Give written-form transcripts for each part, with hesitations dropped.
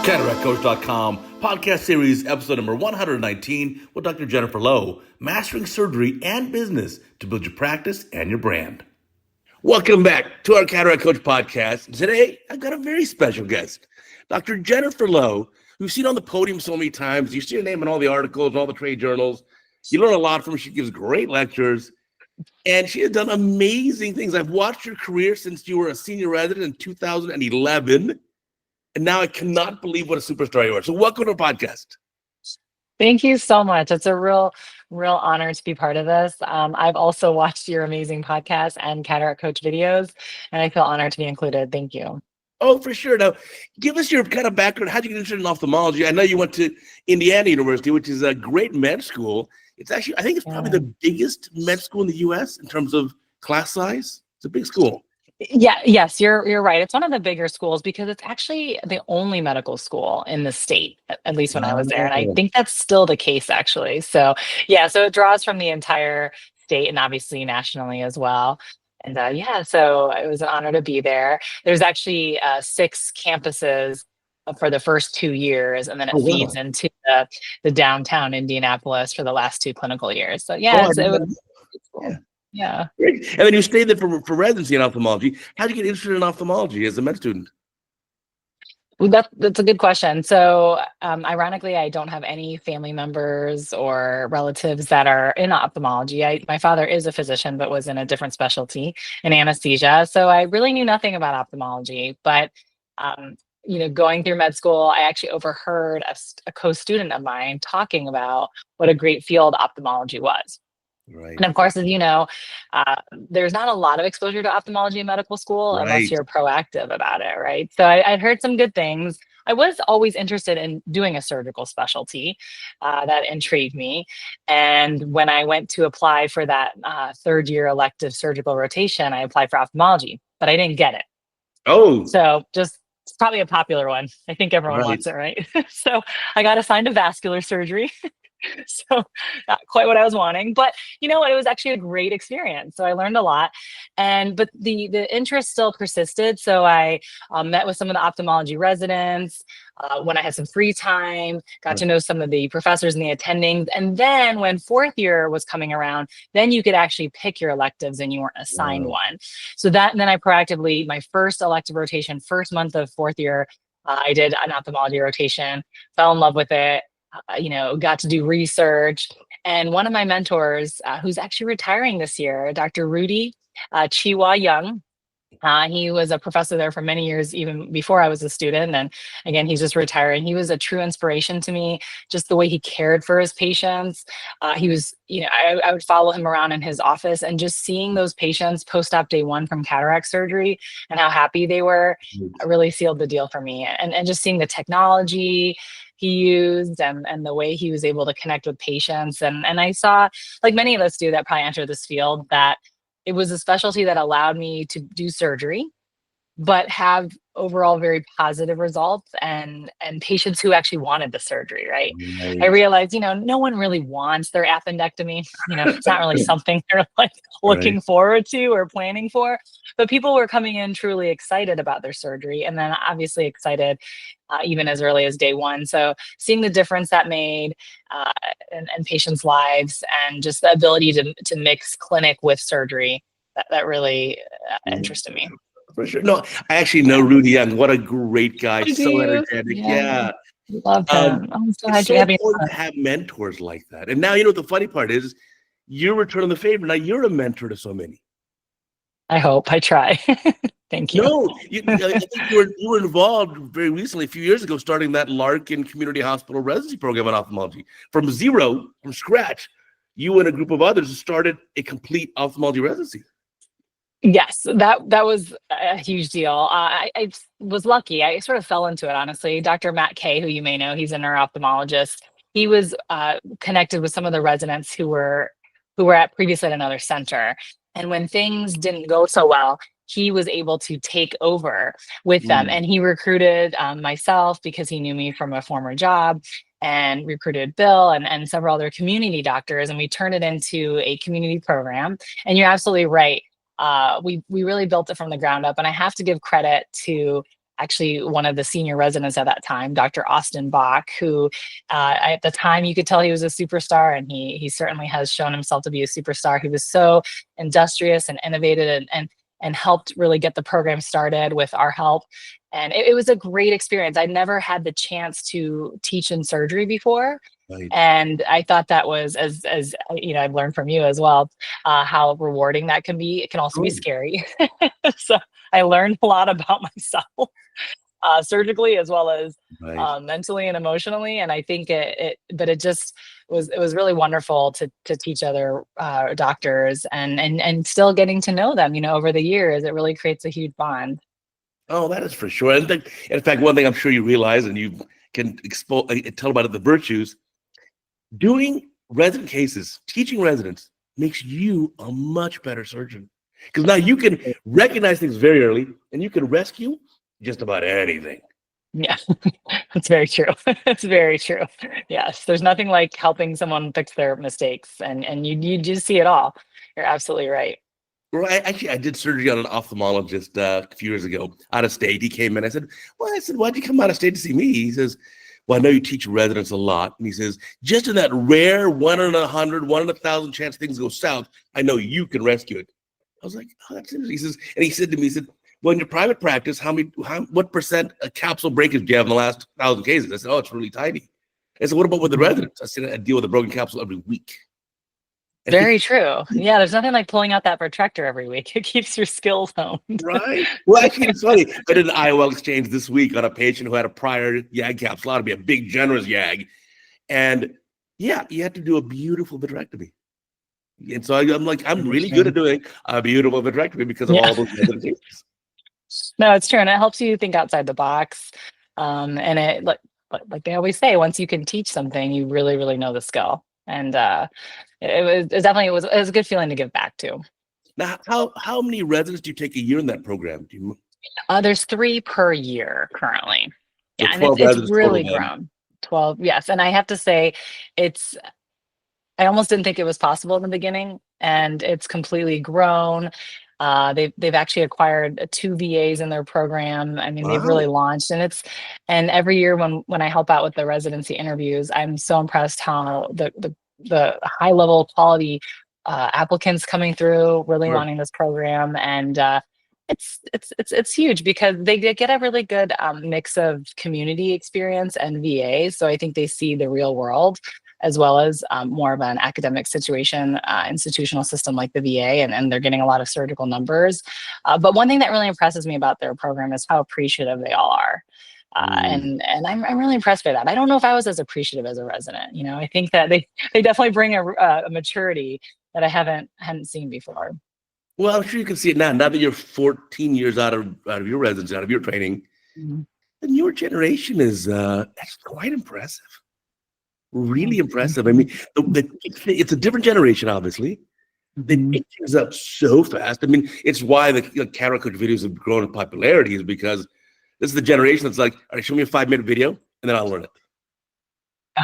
CataractCoach.com, podcast series, episode number 119 with Dr. Jennifer Lowe, mastering surgery and business to build your practice and your brand. Welcome back to our Cataract Coach podcast. Today, I've got a very special guest, Dr. Jennifer Lowe, who you've seen on the podium so many times. You see her name in all the articles, all the trade journals. You learn a lot from her. She gives great lectures, and she has done amazing things. I've watched your career since you were a senior resident in 2011. And now I cannot believe what a superstar you are. So welcome to our podcast. Thank you so much. It's a real honor to be part of this. I've also watched your amazing podcast and Cataract Coach videos, and I feel honored to be included. Thank you. Oh, for sure. Now, give us your kind of background. How'd you get interested in ophthalmology? I know you went to Indiana University, which is a great med school. It's actually, I think it's probably the biggest med school in the U.S. in terms of class size. It's a big school. Yes, you're right. It's one of the bigger schools because it's actually the only medical school in the state, at least when I was there. And I think that's still the case, actually. So so it draws from the entire state and obviously nationally as well. And so it was an honor to be there. There's actually 6 campuses for the first 2 years, and then it feeds into the downtown Indianapolis for the last 2 clinical years. So it was cool. Yeah. Great. And then you stayed there for residency in ophthalmology. How did you get interested in ophthalmology as a med student? Well, that's a good question. So ironically, I don't have any family members or relatives that are in ophthalmology. My father is a physician, but was in a different specialty in anesthesia. So I really knew nothing about ophthalmology. But going through med school, I actually overheard a co-student of mine talking about what a great field ophthalmology was. Right. And of course, as you know, there's not a lot of exposure to ophthalmology in medical school unless you're proactive about it, right? So I'd heard some good things. I was always interested in doing a surgical specialty that intrigued me. And when I went to apply for that 3rd-year elective surgical rotation, I applied for ophthalmology, but I didn't get it. Oh. So it's probably a popular one. I think everyone wants it, right? So I got assigned to vascular surgery. So not quite what I was wanting, but it was actually a great experience. So I learned a lot, but the interest still persisted. So I met with some of the ophthalmology residents when I had some free time, got to know some of the professors and the attendings. And then when 4th year was coming around, then you could actually pick your electives and you weren't assigned one. So then I proactively, my first elective rotation, first month of 4th year, I did an ophthalmology rotation, fell in love with it. Got to do research. And one of my mentors, who's actually retiring this year, Dr. Rudy Chiwa Young, he was a professor there for many years, even before I was a student. And again, he's just retiring. He was a true inspiration to me, just the way he cared for his patients. He was, I would follow him around in his office and just seeing those patients post-op day 1 from cataract surgery and how happy they were really sealed the deal for me. And just seeing the technology he used and the way he was able to connect with patients. And I saw, like many of us do that probably enter this field, that it was a specialty that allowed me to do surgery, but have overall very positive results and patients who actually wanted the surgery, right? I realized, no one really wants their appendectomy. It's not really something they're like looking forward to or planning for, but people were coming in truly excited about their surgery. And then obviously excited even as early as day 1. So seeing the difference that made in patients' lives and just the ability to mix clinic with surgery, that really interested me. For sure. No, I actually know Rudy Young. What a great guy. So energetic. Yeah. Love him. I'm so happy it's so important to have mentors like that. And now, the funny part is you're returning the favor. Now you're a mentor to so many. I hope. I try. Thank you. No, I think you were involved very recently, a few years ago, starting that Larkin Community Hospital residency program in ophthalmology. From scratch, you and a group of others started a complete ophthalmology residency. Yes, that was a huge deal. I was lucky. I sort of fell into it, honestly. Dr. Matt Kay, who you may know, he's a neuro-ophthalmologist. He was connected with some of the residents who were previously at another center. And when things didn't go so well, he was able to take over with them. And he recruited myself because he knew me from a former job, and recruited Bill and several other community doctors. And we turned it into a community program. And you're absolutely right. We really built it from the ground up. And I have to give credit to actually one of the senior residents at that time, Dr. Austin Bach, who at the time you could tell he was a superstar, and he certainly has shown himself to be a superstar. He was so industrious and innovative, and helped really get the program started with our help. And it was a great experience. I never had the chance to teach in surgery before. Right. And I thought that was, as I've learned from you as well, how rewarding that can be. It can also be scary. So I learned a lot about myself, surgically as well as mentally and emotionally. And I think but it just it was really wonderful to teach other doctors, and still getting to know them, over the years. It really creates a huge bond. Oh, that is for sure. And in fact, one thing I'm sure you realize, and you can tell about it, the virtues, doing resident cases, teaching residents makes you a much better surgeon, because now you can recognize things very early, and you can rescue just about anything. Yeah, that's very true. It's very true. Yes, there's nothing like helping someone fix their mistakes, and you just see it all. You're absolutely right. Well, I did surgery on an ophthalmologist a few years ago out of state. He came in. I said, why'd you come out of state to see me? He says, well, I know you teach residents a lot. And he says, just in that rare 1 in 100, 1 in 1,000 chance things go south, I know you can rescue it. I was like, oh, that's interesting. He says, and he said to me, he said, well, in your private practice, what percent of capsule breakage do you have in the last 1,000 cases? I said, oh, it's really tiny. I said, what about with the residents? I said, I deal with a broken capsule every week. Very true. Yeah, there's nothing like pulling out that protractor every week. It keeps your skills honed. Right. Well, actually, it's funny. I did an IOL exchange this week on a patient who had a prior YAG capsule, to be a big, generous YAG. And yeah, you had to do a beautiful vitrectomy. And so I'm like, I'm really good at doing a beautiful vitrectomy because of all those other things. No, it's true. And it helps you think outside the box. And it, like they always say, once you can teach something, you really, really know the skill. And it was a good feeling to give back to. Now, how many residents do you take a year in that program? There's 3 per year currently. So yeah, and it's really grown. 12, yes. And I have to say, I almost didn't think it was possible in the beginning, and it's completely grown. They've actually acquired 2 VAs in their program. I mean, they've really launched, and every year when I help out with the residency interviews, I'm so impressed how the high level quality applicants coming through, really wanting this program. And it's huge because they get a really good mix of community experience and VA. So I think they see the real world, as well as more of an academic institutional system like the VA, and they're getting a lot of surgical numbers. But one thing that really impresses me about their program is how appreciative they all are. And I'm really impressed by that. I don't know if I was as appreciative as a resident. I think that they definitely bring a maturity that I hadn't seen before. Well, I'm sure you can see it now. Now that you're 14 years out of your residency, out of your training, the newer generation is quite impressive. Really impressive. I mean, it's a different generation, obviously. They pick things up so fast. I mean, it's why the CataractCoach videos have grown in popularity, is because this is the generation that's like, all right, show me a 5-minute video, and then I'll learn it.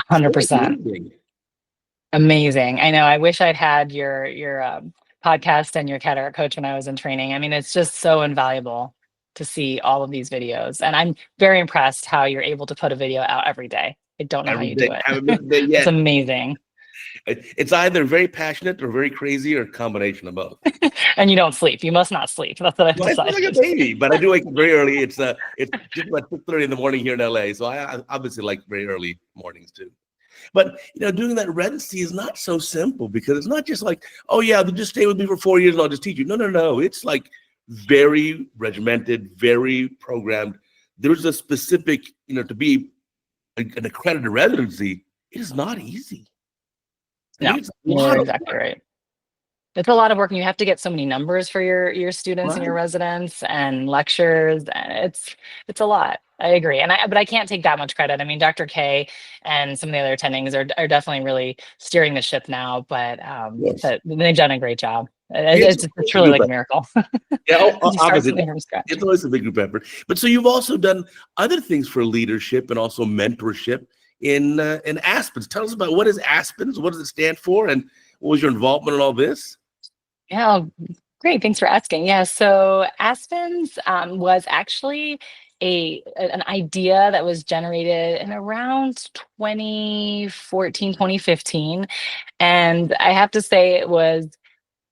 100%. Amazing. I know. I wish I'd had your podcast and your CataractCoach when I was in training. I mean, it's just so invaluable to see all of these videos. And I'm very impressed how you're able to put a video out every day. I don't know how you do it. It's amazing. It's either very passionate or very crazy, or a combination of both. And you don't sleep. You must not sleep. That's what I've decided. It's like a baby, but I do wake up very early. It's just about 6:30 in the morning here in LA. So I obviously like very early mornings too. But doing that residency is not so simple, because it's not just like, oh yeah, just stay with me for 4 years and I'll just teach you. No. It's like very regimented, very programmed. There's a specific, to be an accredited residency, it is not easy. No, you're exactly right. It's a lot of work, and you have to get so many numbers for your students and your residents and lectures, and it's a lot. I agree. But I can't take that much credit. I mean, Dr. K and some of the other attendings are definitely really steering the ship now, but they've done a great job. It's truly like a miracle. Yeah, obviously, it's always a big group effort. But so you've also done other things for leadership and also mentorship in Aspens. Tell us about, what is Aspens? What does it stand for? And what was your involvement in all this? Yeah, great. Thanks for asking. Yeah, so Aspens was actually an idea that was generated in around 2014, 2015. And I have to say it was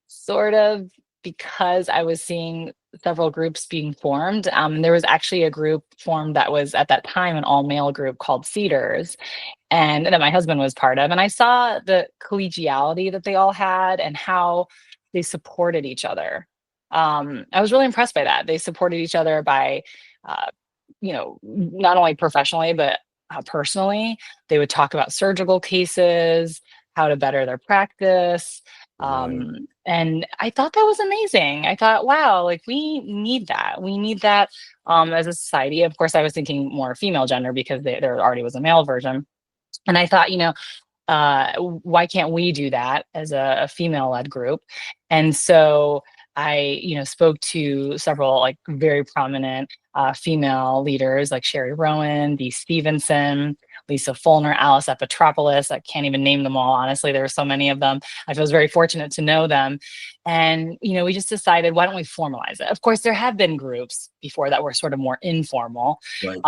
sort of because I was seeing several groups being formed. There was actually a group formed that was at that time an all male group called Cedars, and that my husband was part of. And I saw the collegiality that they all had and how they supported each other. I was really impressed by that. They supported each other by, uh, not only professionally, but personally. They would talk about surgical cases, how to better their practice. Right. And I thought that was amazing. I thought, wow, like we need that. We need that as a society. Of course, I was thinking more female gender because there already was a male version. And I thought, why can't we do that as a female-led group? And so I, spoke to several like very prominent female leaders like Sherry Rowan, Dee Stevenson, Lisa Fulner, Alice Epitropoulos. I can't even name them all. Honestly, there were so many of them. I was very fortunate to know them. And, we just decided, why don't we formalize it? Of course, there have been groups before that were sort of more informal. Right.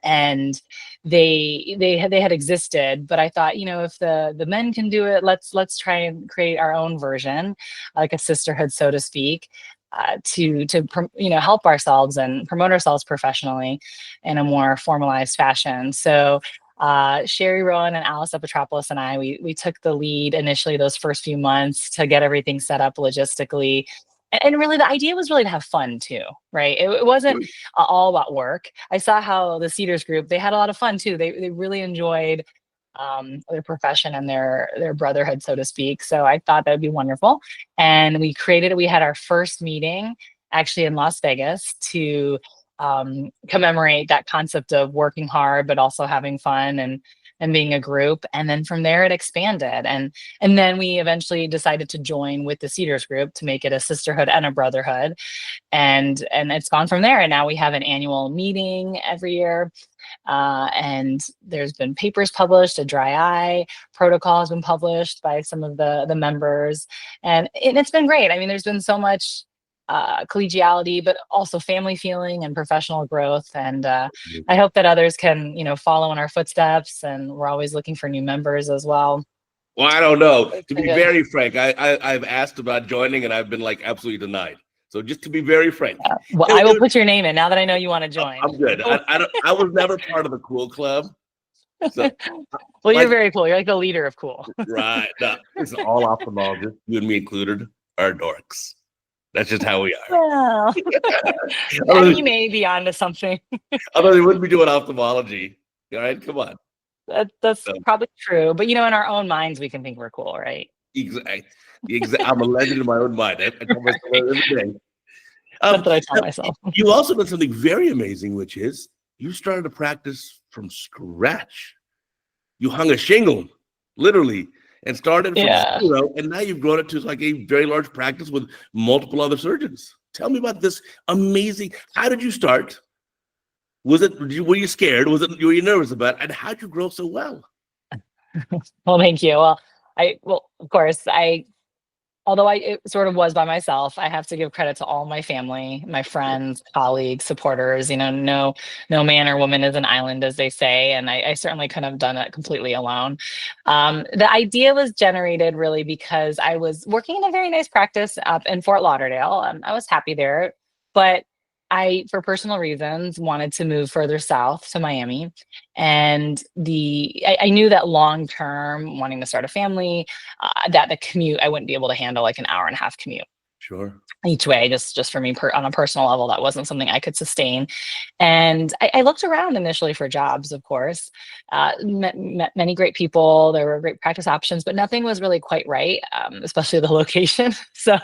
And they had existed, but I thought, if the men can do it, let's try and create our own version, like a sisterhood, so to speak, to help ourselves and promote ourselves professionally in a more formalized fashion. So Sherry Rowan and Alice Epitropoulos and I, we took the lead initially those first few months to get everything set up logistically. And really, the idea was really to have fun too, right? It wasn't all about work. I saw how the Cedars group, they had a lot of fun too. They really enjoyed their profession and their brotherhood, so to speak. So I thought that would be wonderful. And we had our first meeting actually in Las Vegas to commemorate that concept of working hard, but also having fun and being a group. And then from there it expanded. And then we eventually decided to join with the Cedars group to make it a sisterhood and a brotherhood. And it's gone from there. And now we have an annual meeting every year. And there's been papers published, a dry eye protocol has been published by some of the members. And it's been great. I mean, there's been so much collegiality, but also family feeling and professional growth. And I hope that others can, follow in our footsteps. And we're always looking for new members as well. Well, I don't know. To be very frank, I've asked about joining and I've been like absolutely denied. So just to be very frank. Well, I will put your name in now that I know you want to join. I'm good. I was never part of the cool club. So, well, you're very cool. You're like the leader of cool. Right. No, it's all ophthalmologists, you and me included, are dorks. That's just how we are. Well, I mean, you may be onto something. Although they wouldn't be doing ophthalmology. All right, come on. That's probably true. But, in our own minds, we can think we're cool, right? Exactly. I'm a legend in my own mind. I tell myself every day. That's what I tell myself. You also did something very amazing, which is you started to practice from scratch. You hung a shingle, literally, and started from zero, and now you've grown it to like a very large practice with multiple other surgeons. Tell me about this amazing. How did you start? Were you scared? Were you nervous about it? And how'd you grow so well? Well, thank you. Well, of course, although it sort of was by myself, I have to give credit to all my family, my friends, colleagues, supporters. No man or woman is an island, as they say. And I certainly couldn't have done it completely alone. The idea was generated really because I was working in a very nice practice up in Fort Lauderdale. I was happy there, but I, for personal reasons, wanted to move further south to Miami. And I knew that long term, wanting to start a family, that the commute, I wouldn't be able to handle like an hour and a half commute. Sure. Each way, just for me on a personal level, that wasn't something I could sustain. And I looked around initially for jobs, of course, met many great people. There were great practice options, but nothing was really quite right, especially the location. So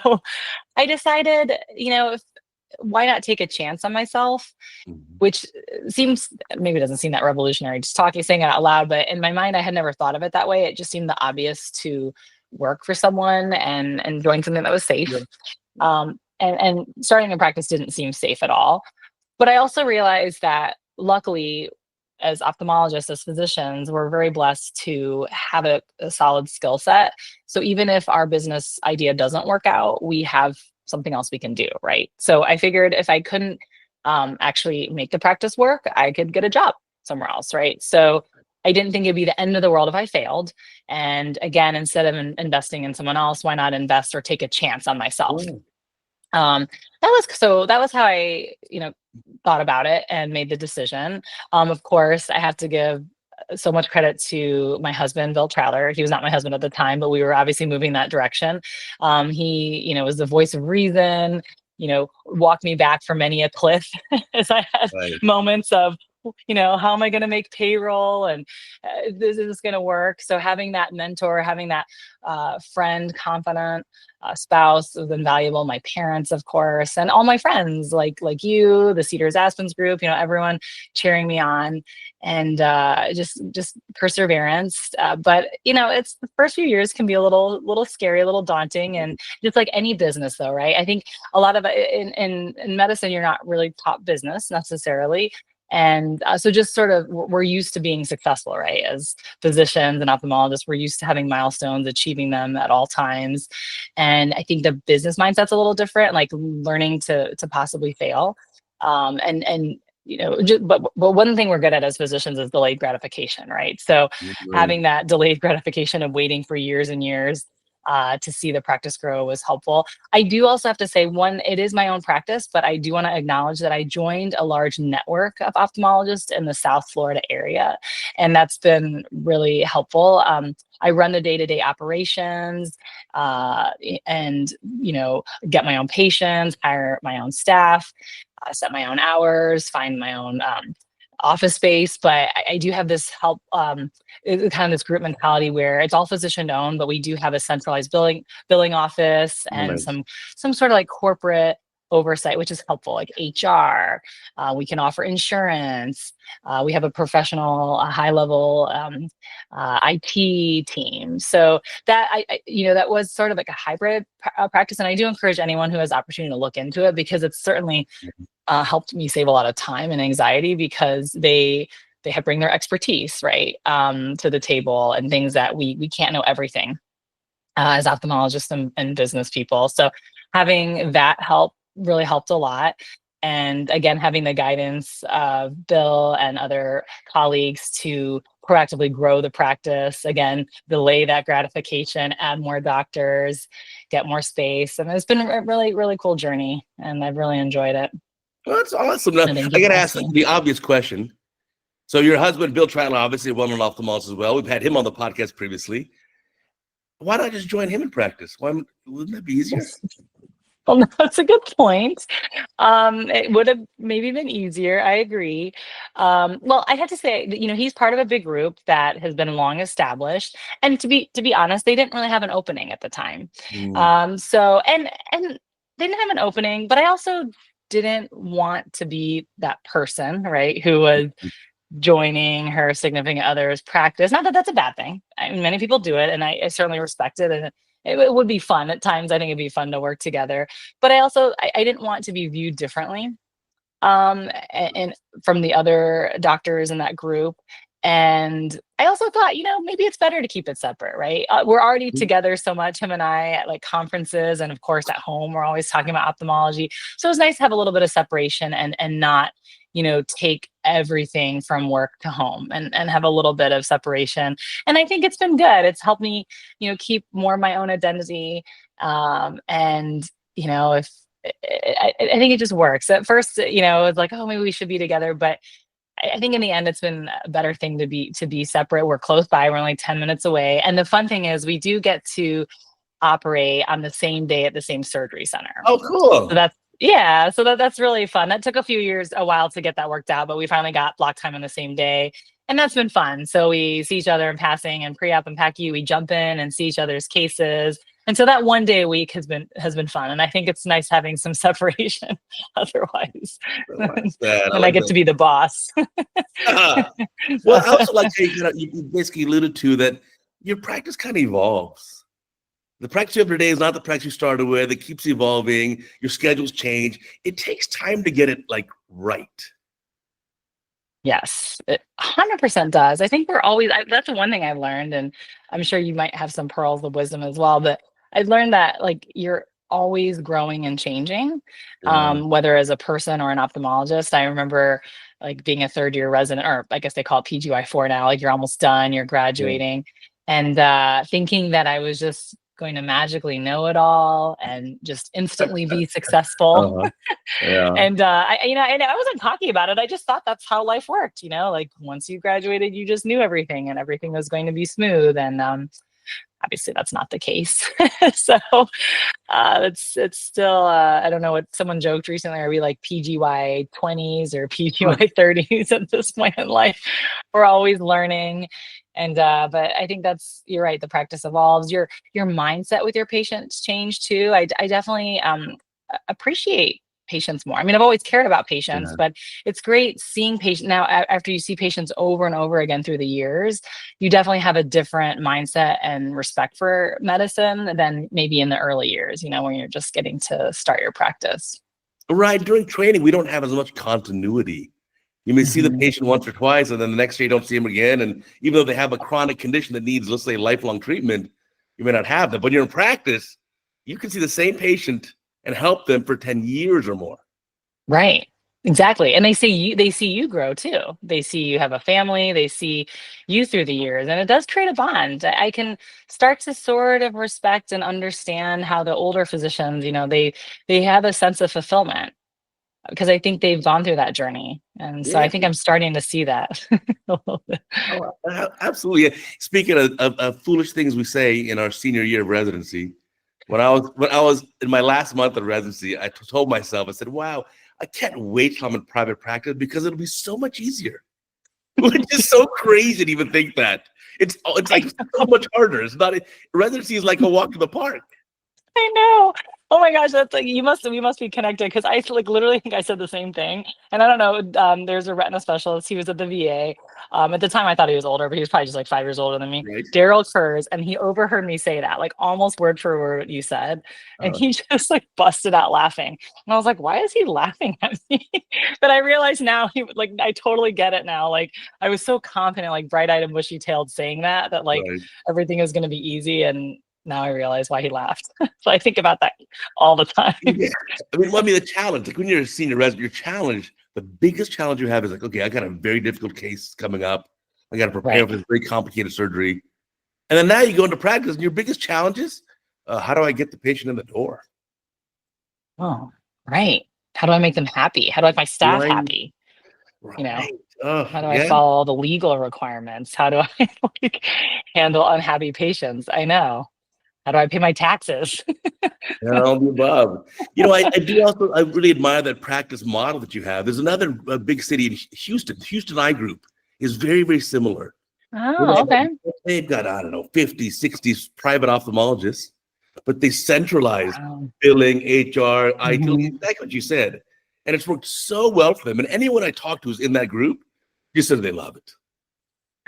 I decided, why not take a chance on myself, which seems, maybe it doesn't seem that revolutionary, just saying it out loud, but in my mind, I had never thought of it that way. It just seemed the obvious to work for someone and join something that was safe. Yeah. And starting a practice didn't seem safe at all. But I also realized that luckily, as ophthalmologists, as physicians, we're very blessed to have a solid skill set. So even if our business idea doesn't work out, we have something else we can do, right? So I figured if I couldn't actually make the practice work, I could get a job somewhere else, right? So I didn't think it'd be the end of the world if I failed. And again, instead of investing in someone else, why not invest or take a chance on myself? Yeah. Um, that was how I, thought about it and made the decision. Of course, I have to give so much credit to my husband, Bill Trowler. He was not my husband at the time, but we were obviously moving that direction. He, was the voice of reason, walked me back from many a cliff as I had Right. moments of, how am I going to make payroll and this is going to work. So having that mentor, having that friend, confidant, spouse was invaluable. My parents, of course, and all my friends, like you, the Cedars Aspens group, everyone cheering me on, and just perseverance. But it's the first few years can be a little scary, a little daunting, and just like any business, though, right? I think a lot of in medicine, you're not really taught business necessarily. And so just sort of we're used to being successful, right? As physicians and ophthalmologists, we're used to having milestones, achieving them at all times. And I think the business mindset's a little different, like learning to possibly fail. And but one thing we're good at as physicians is delayed gratification, right? So Right. having that delayed gratification of waiting for years and years to see the practice grow was helpful. I do also have to say, one, it is my own practice, but I do want to acknowledge that I joined a large network of ophthalmologists in the South Florida area, and that's been really helpful. I run the day-to-day operations, and get my own patients, hire my own staff, set my own hours, find my own office space. But I do have this help, kind of this group mentality where it's all physician owned, but we do have a centralized billing office and Nice. some sort of like corporate oversight, which is helpful, like HR. We can offer insurance. We have a professional, high level IT team. So that that was sort of like a hybrid practice, and I do encourage anyone who has opportunity to look into it, because it's certainly helped me save a lot of time and anxiety, because they have bring their expertise, right, to the table, and things that we can't know everything as ophthalmologists and business people. So having that help really helped a lot. And again, having the guidance of Bill and other colleagues to proactively grow the practice, again, delay that gratification, add more doctors, get more space. And it's been a really, really cool journey, and I've really enjoyed it. Well, that's awesome. Now, And thank I you got for to ask asking. the obvious question. So your husband, Bill Trattler, obviously a well-known ophthalmologist as well. We've had him on the podcast previously. Why not just join him in practice? Wouldn't that be easier? Well, no, that's a good point. It would have maybe been easier. I agree. Well, I had to say that, he's part of a big group that has been long established, and to be honest, they didn't really have an opening at the time. Mm. So and they didn't have an opening, but I also didn't want to be that person, right, who was joining her significant other's practice. Not that that's a bad thing. I mean, many people do it, and I certainly respect it. And it would be fun at times. I think it'd be fun to work together. But I didn't want to be viewed differently, and from the other doctors in that group. And I also thought, maybe it's better to keep it separate, right? We're already together so much, him and I, at like conferences, and of course at home, we're always talking about ophthalmology. So it's nice to have a little bit of separation, and not, take everything from work to home, and have a little bit of separation. And I think it's been good. It's helped me, keep more of my own identity. And, if I think it just works. At first, it's like, oh, maybe we should be together, but I think in the end, it's been a better thing to be separate. We're close by. We're only 10 minutes away. And the fun thing is, we do get to operate on the same day at the same surgery center. Oh, So cool. that's really fun. That took a while to get that worked out, but we finally got block time on the same day. And that's been fun. So we see each other in passing, and pre-op and PACU, we jump in and see each other's cases. And so that one day a week has been fun. And I think it's nice having some separation otherwise. I like that. I And I like get that. to be the boss. Well, I also like how you basically alluded to that your practice kind of evolves. The practice you have today is not the practice you started with. It keeps evolving. Your schedules change. It takes time to get it like right. Yes, it 100% does. I think that's the one thing I've learned, and I'm sure you might have some pearls of wisdom as well, but I've learned that, like, always growing and changing, Yeah. whether as a person or an ophthalmologist. I remember like being a third year resident, or I guess they call it PGY4 now, like you're almost done, you're Yeah. graduating, and thinking that I was just going to magically know it all and just instantly be successful. Uh-huh. Yeah. And and I wasn't cocky about it. I just thought that's how life worked. Like once you graduated, you just knew everything and everything was going to be smooth. And obviously, that's not the case. So it's still I don't know what someone joked recently. Are we like PGY 20s or PGY 30s at this point in life? We're always learning. And but I think you're right. The practice evolves. Your mindset with your patients change too. I definitely appreciate patients more. I mean, I've always cared about patients, Yeah. but it's great seeing patients now. After you see patients over and over again through the years, you definitely have a different mindset and respect for medicine than maybe in the early years, when you're just getting to start your practice. Right. During training, we don't have as much continuity. You may see the Mhm. patient once or twice, and then the next day you don't see them again. And even though they have a chronic condition that needs, let's say, lifelong treatment, you may not have them. But you're in practice, you can see the same patient and help them for 10 years or more. Right. Exactly. And they see you grow too. They see you have a family, they see you through the years, and it does create a bond. I can start to sort of respect and understand how the older physicians, they have a sense of fulfillment because I think they've gone through that journey. And so I Yeah. think I'm starting to see that a little bit. Oh, absolutely. Yeah. Speaking of foolish things we say in our senior year of residency, when I was in my last month of residency, I told myself, I said, "Wow, I can't wait till I'm in private practice because it'll be so much easier." Which is so crazy to even think that. It's like so much harder. It's not residency is like a walk in the park. I know. Oh my gosh, that's like we must be connected because I like literally think I said the same thing. And I don't know. There's a retina specialist. He was at the VA. At the time, I thought he was older, but he was probably just like 5 years older than me. Right? Daryl Kurz, and he overheard me say that, like almost word for word what you said, and Uh, he just like busted out laughing. And I was like, "Why is he laughing at me?" But I realize now, like I totally get it now. Like I was so confident, like bright-eyed and bushy-tailed, saying that like right. everything is going to be easy, and now I realize why he laughed. So I think about that all the time. Yeah. I mean, the challenge, like when you're a senior resident, your challenge, the biggest challenge you have is like, okay, I got a very difficult case coming up. I got to prepare Right. for this very complicated surgery. And then now you go into practice, and your biggest challenge is, how do I get the patient in the door? Oh, right. How do I make them happy? How do I make my staff Right. happy? You know, Right. Oh, how do I yeah. follow all the legal requirements? How do I like handle unhappy patients? I know. How do I pay my taxes? Yeah, all the above. I do also, I really admire that practice model that you have. There's another big city in Houston Eye Group is very, very similar. Where Oh, okay. they've got, I don't know, 50, 60 private ophthalmologists, but they centralize Wow. billing, HR, IT, Mhm. exactly what you said. And it's worked so well for them. And anyone I talk to who's in that group, just said they love it.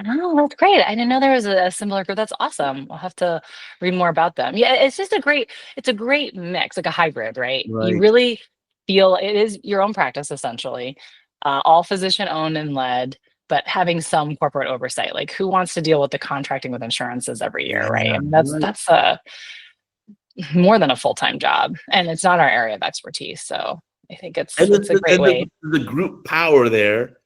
Oh, that's great. I didn't know there was a similar group. That's awesome. I'll have to read more about them. Yeah, it's a great mix, like a hybrid, right? You Right. really feel it is your own practice essentially, all physician owned and led, but having some corporate oversight. Like who wants to deal with the contracting with insurances every year, right? Yeah. I mean, Right. that's more than a full-time job, and it's not our area of expertise. So I think it's And it's a great way. the group power there,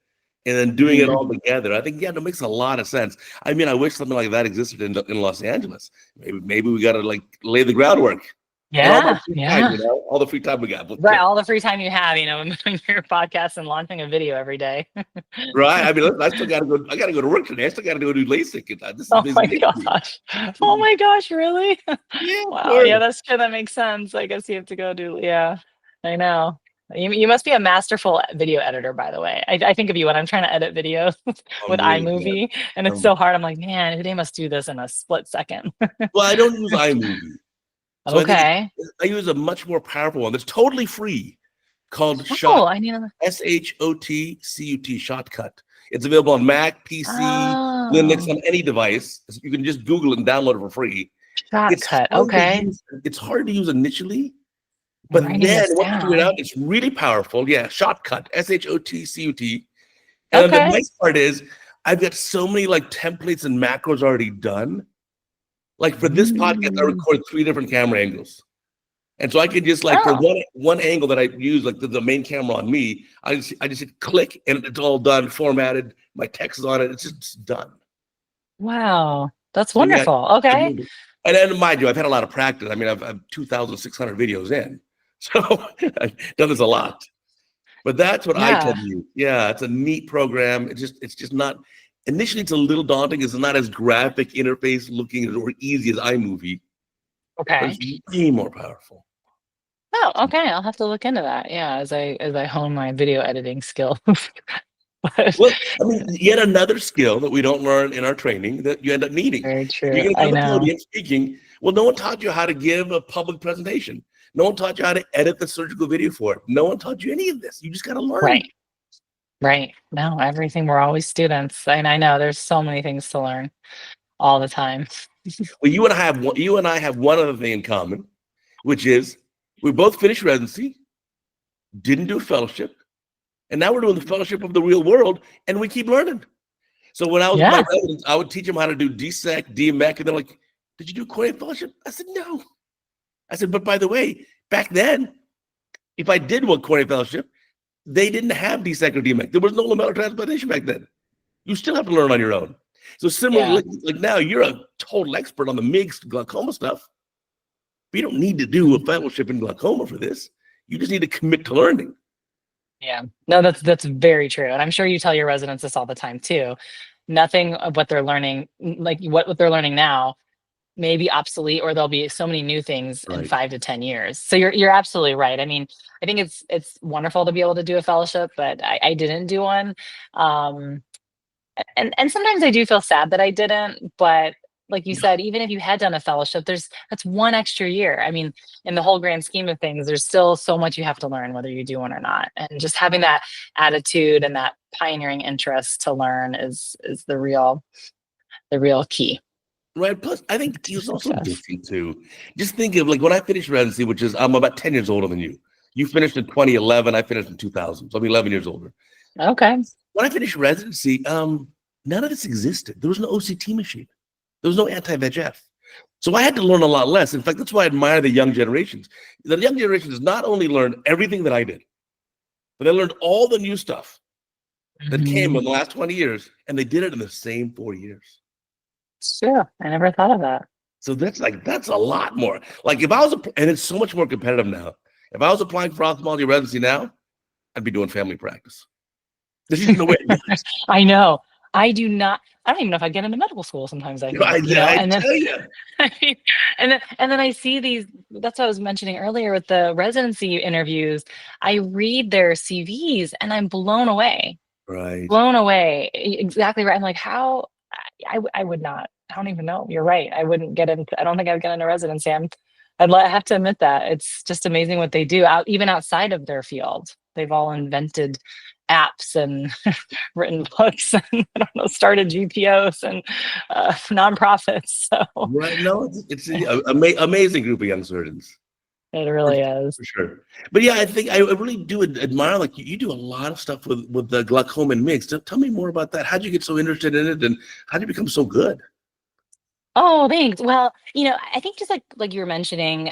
and then doing it Mhm. all together. I think, yeah, that makes a lot of sense. I mean, I wish something like that existed in Los Angeles. Maybe we got to like lay the groundwork and all that Yeah, free time, yeah. all the free time we got. Right, all the free time you have, in between your podcast and launching a video every day. Right. I mean, I still got to go. I got to go to work today. I still got to go do LASIK. This is a Oh busy my day for me. gosh. Oh my gosh, really? Yeah, of Wow, course. yeah, that's true, that makes sense. I guess you have to go do yeah, I know. You must be a masterful video editor, by the way. I think of you when I'm trying to edit videos with I'm really good. iMovie, and it's Um, so hard. I'm like, "Man, Uday must do this in a split second." well, I don't use iMovie, so I think Okay. I use a much more powerful one that's totally free called Oh, I need to SHOTCUT Shotcut. It's available on Mac, PC, Linux, oh, on any device. You can just Google it and download it for free. It's shortcut, hard to okay. use. It's hard to use initially, I'm but writing then this once you figure it out, down. it's really powerful. Yeah, Shotcut, SHOTCUT. And then the Okay. nice part is I've got so many like templates and macros already done. Like for this podcast, I Mm. recorded 3 different camera angles. And so I could just like for Oh, one angle that I use, like the main camera on me, I just hit click and it's all done, formatted. My text is on it. It's done. wow. That's So yeah, wonderful. I've Okay. moved it. And then mind you, I've had a lot of practice. I mean, I've 2,600 videos in, so I've done this a lot. But that's what I Yeah. tend to use. Yeah, it's a neat program. It's just not. Initially, it's a little daunting. It's not as graphic interface looking or easy as iMovie, but Okay. it's way more powerful. Oh, okay. I'll have to look into that. Yeah, as I hone my video editing skills. But Well, I mean, yet another skill that we don't learn in our training that you end up needing. very You're true. going to be I on the know. podium speaking. Well, no one taught you how to give a public presentation. No one taught you how to edit the surgical video for it. No one taught you any of this. You just got to learn. Right. Right. No, everything. We're always students. And I know there's so many things to learn all the time. Well, you and I have one other thing in common, which is we both finished residency, didn't do a fellowship, and now we're doing the fellowship of the real world, and we keep learning. So when I was with my Yeah. residents, I would teach them how to do DSEC, DMEC, and they're like, "Did you do coronary fellowship?" I said, "No." I said, "But by the way, back then, if I did one coronary fellowship, they didn't have DSEC or DMEC. There was no lamellar transplantation back then. You still have to learn on your own." So similarly, Yeah. like now, you're a total expert on the mixed glaucoma stuff. But you don't need to do a fellowship in glaucoma for this. You just need to commit to learning. Yeah. No, that's very true. And I'm sure you tell your residents this all the time too. Nothing of what they're learning, like what they're learning now may be obsolete, or there'll be so many new things in Right. 5 to 10 years. So you're absolutely right. I mean, I think it's wonderful to be able to do a fellowship, but I didn't do one. Um, and sometimes I do feel sad that I didn't, but like you Yeah. said, even if you had done a fellowship, that's one extra year. I mean, in the whole grand scheme of things, there's still so much you have to learn whether you do one or not. And just having that attitude and that pioneering interest to learn is the real key Right. Plus, I think to it's also success. different too. Just think of like when I finished residency, which is I'm about 10 years older than you. You finished in 2011. I finished in 2000. So I'm 11 years older. Okay. When I finished residency, none of this existed. There was no OCT machine. There was no anti-VEGF. So I had to learn a lot less. In fact, that's why I admire the young generations. The young generation has not only learned everything that I did, but they learned all the new stuff that came Mhm. in the last 20 years, and they did it in the same 4 years. Sure. I never thought of that. So that's a lot more. Like if I was, and it's so much more competitive now. If I was applying for ophthalmology residency now, I'd be doing family practice. There's just no way. I know. I don't even know if I get into medical school sometimes, I I, think, I and then tell you, I mean, and then I see these, that's what I was mentioning earlier with the residency interviews. I read their CVs and I'm blown away. right? Blown away. Exactly right. I'm like, how I would not. I don't even know. You're right. I wouldn't get into. I don't think I would get into residency. I have to admit that it's just amazing what they do out even outside of their field. They've all invented apps and written books and I don't know, started GPOs and nonprofits. So Right. No, it's an amazing group of young surgeons. it For, really is. for sure. But yeah, I think I really do admire, like you do a lot of stuff with the glaucoma and mix. Tell me more about that. How'd you get so interested in it and how'd you become so good? Oh, thanks. Well, I think just like you were mentioning,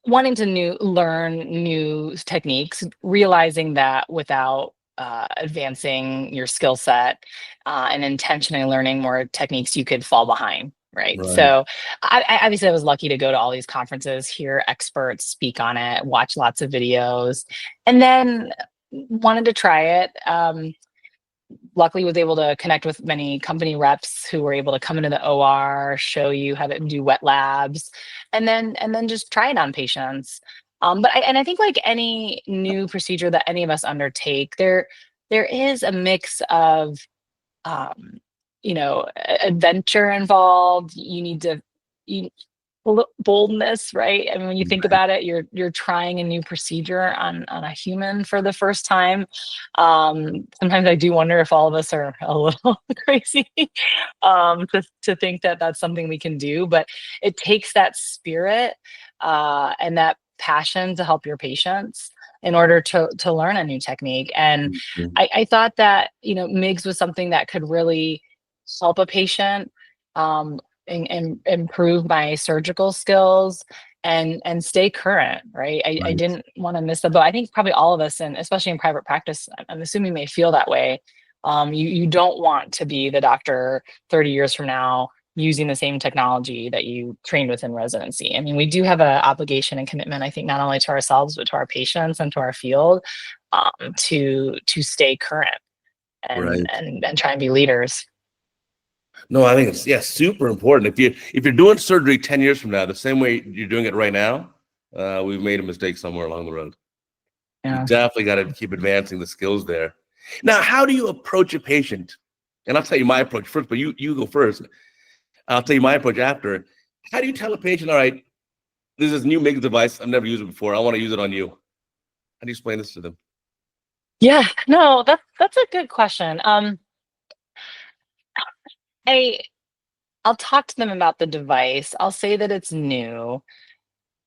wanting to learn new techniques, realizing that without advancing your skill set and intentionally learning more techniques, you could fall behind. Right. Right. So I was lucky to go to all these conferences, hear experts speak on it, watch lots of videos, and then wanted to try it. Luckily was able to connect with many company reps who were able to come into the OR, show you how to do wet labs, and then just try it on patients. But I think like any new procedure that any of us undertake, there is a mix of um, adventure involved. You need to you boldness, right? I mean, when you think about it, you're trying a new procedure on a human for the first time. Sometimes I do wonder if all of us are a little crazy to think that that's something we can do, but it takes that spirit and that passion to help your patients in order to learn a new technique. And Mhm. I thought that MIGS was something that could really help a patient. And improve my surgical skills and stay current, right? I Right. didn't want to miss the boat. I think probably all of us, and especially in private practice, I'm assuming may feel that way. You don't want to be the doctor 30 years from now using the same technology that you trained with in residency. I mean, we do have an obligation and commitment, I think, not only to ourselves but to our patients and to our field, to stay current Right. and try and be leaders. No, I think it's super important. If you're doing surgery 10 years from now, the same way you're doing it right now, we've made a mistake somewhere along the road. You Yeah. definitely got to keep advancing the skills there. Now, how do you approach a patient? And I'll tell you my approach first, but you go first. I'll tell you my approach after. How do you tell a patient, all right, this is new MIGS device. I've never used it before. I want to use it on you. How do you explain this to them? Yeah, no, that's a good question. I I'll talk to them about the device. I'll say that it's new.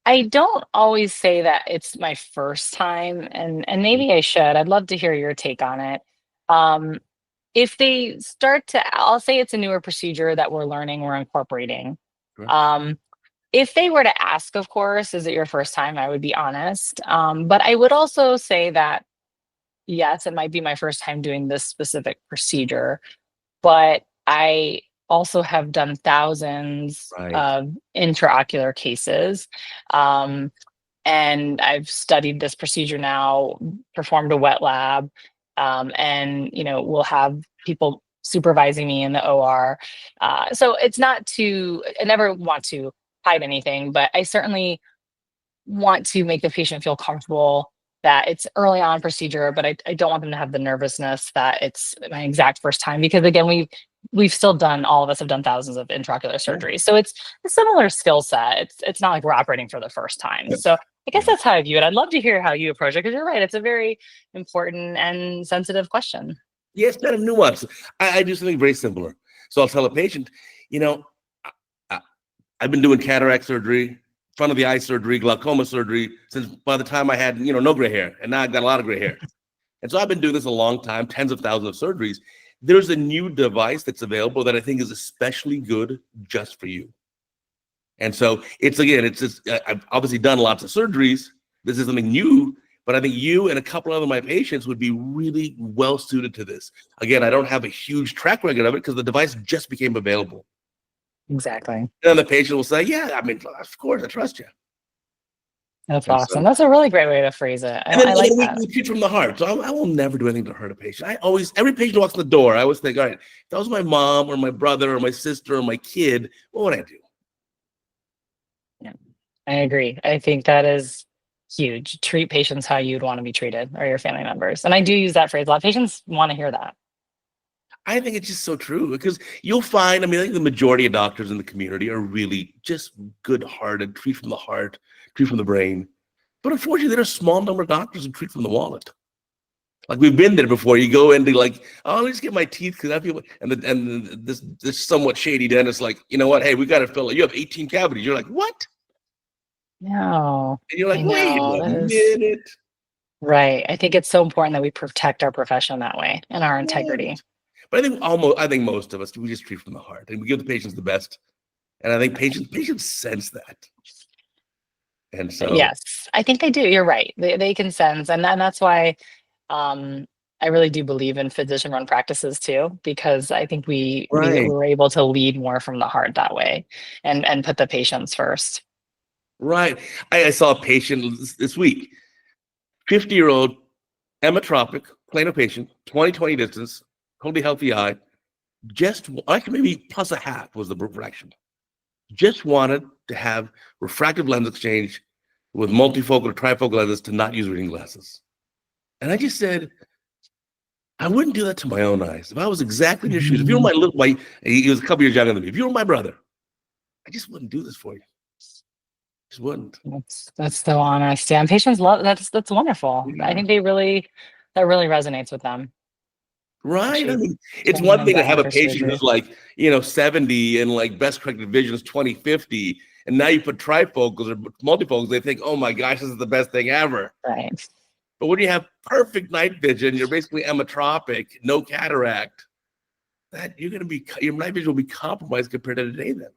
I don't always say that it's my first time, and maybe I should. I'd love to hear your take on it. Um, if they start to, I'll say it's a newer procedure that we're learning, we're incorporating. Sure. Um, if they were to ask, of course, is it your first time? I would be honest. But I would also say that yes, it might be my first time doing this specific procedure, but I also have done thousands Right. of intraocular cases. Um, and I've studied this procedure now, performed a wet lab, and we'll have people supervising me in the OR. So it's not to, I never want to hide anything, but I certainly want to make the patient feel comfortable that it's early on procedure, but I don't want them to have the nervousness that it's my exact first time, because again, we've still done, all of us have done thousands of intraocular Yeah. surgeries. So it's a similar skill set. It's not like we're operating for the first time. So I guess Yeah. that's how I view it. I'd love to hear how you approach it, because you're right. It's a very important and sensitive question. Yeah, it's kind of nuanced. I do something very similar. So I'll tell a patient, you know, I, I- I've been doing cataract surgery, front of the eye surgery, glaucoma surgery since by the time I had, no gray hair. And now I've got a lot of gray hair. And so I've been doing this a long time, tens of thousands of surgeries. There's a new device that's available that I think is especially good just for you. And so it's just, I've obviously done lots of surgeries. This is something new, but I think you and a couple other of my patients would be really well suited to this. Again, I don't have a huge track record of it because the device just became available. Exactly. And then the patient will say, yeah, I mean, of course, I trust you. That's And so, awesome. That's a really great way to phrase it. and then I like we, that. we treat from the heart. So I will never do anything to hurt a patient. Every patient who walks in the door, I always think, all right, if that was my mom or my brother or my sister or my kid, what would I do? Yeah, I agree. I think that is huge. Treat patients how you'd want to be treated, or your family members. And I do use that phrase a lot. Patients want to hear that. I think it's just so true because you'll find, I mean, I think the majority of doctors in the community are really just good-hearted, treat from the heart, treat from the brain. But unfortunately, there are a small number of doctors who treat from the wallet. Like we've been there before. You go into like, oh, let me just get my teeth because I feel, this somewhat shady dentist like, you know what? Hey, we got to fill it. You have 18 cavities. You're like, what? No, And you're I like, wait know. a That is minute. right. I think it's so important that we protect our profession that way and our integrity. Right. But I think most of us, we just treat from the heart and we give the patients the best. And I think patients sense that. And so, Yes, I think they do. You're right. They can sense, and that's why um, I really do believe in physician-run practices too, because I think we right, were able to lead more from the heart that way, and put the patients first. right. I saw a patient this week, 50-year-old hemetropic, plano patient, 20/20 distance, totally healthy eye, just like maybe plus a half was the refraction. Just wanted to have refractive lens exchange with multifocal or trifocal lenses to not use reading glasses. And I just said, I wouldn't do that to my own eyes. If I was exactly in your shoes, if you were Mhm. he was a couple years younger than me. If you were my brother, I just wouldn't do this for you. Just wouldn't. That's so honest. Yeah, and patients love that's wonderful. I Yeah. think that really resonates with them. Right. I Actually, mean, it's sending one them thing to down have a for patient surgery. who's like, 70 and like best corrected vision is 20/50. And now you put trifocals or multifocals, they think, oh my gosh, this is the best thing ever. Right. But when you have perfect night vision, you're basically emmetropic, no cataract, that you're going to be, your night vision will be compromised compared to today then.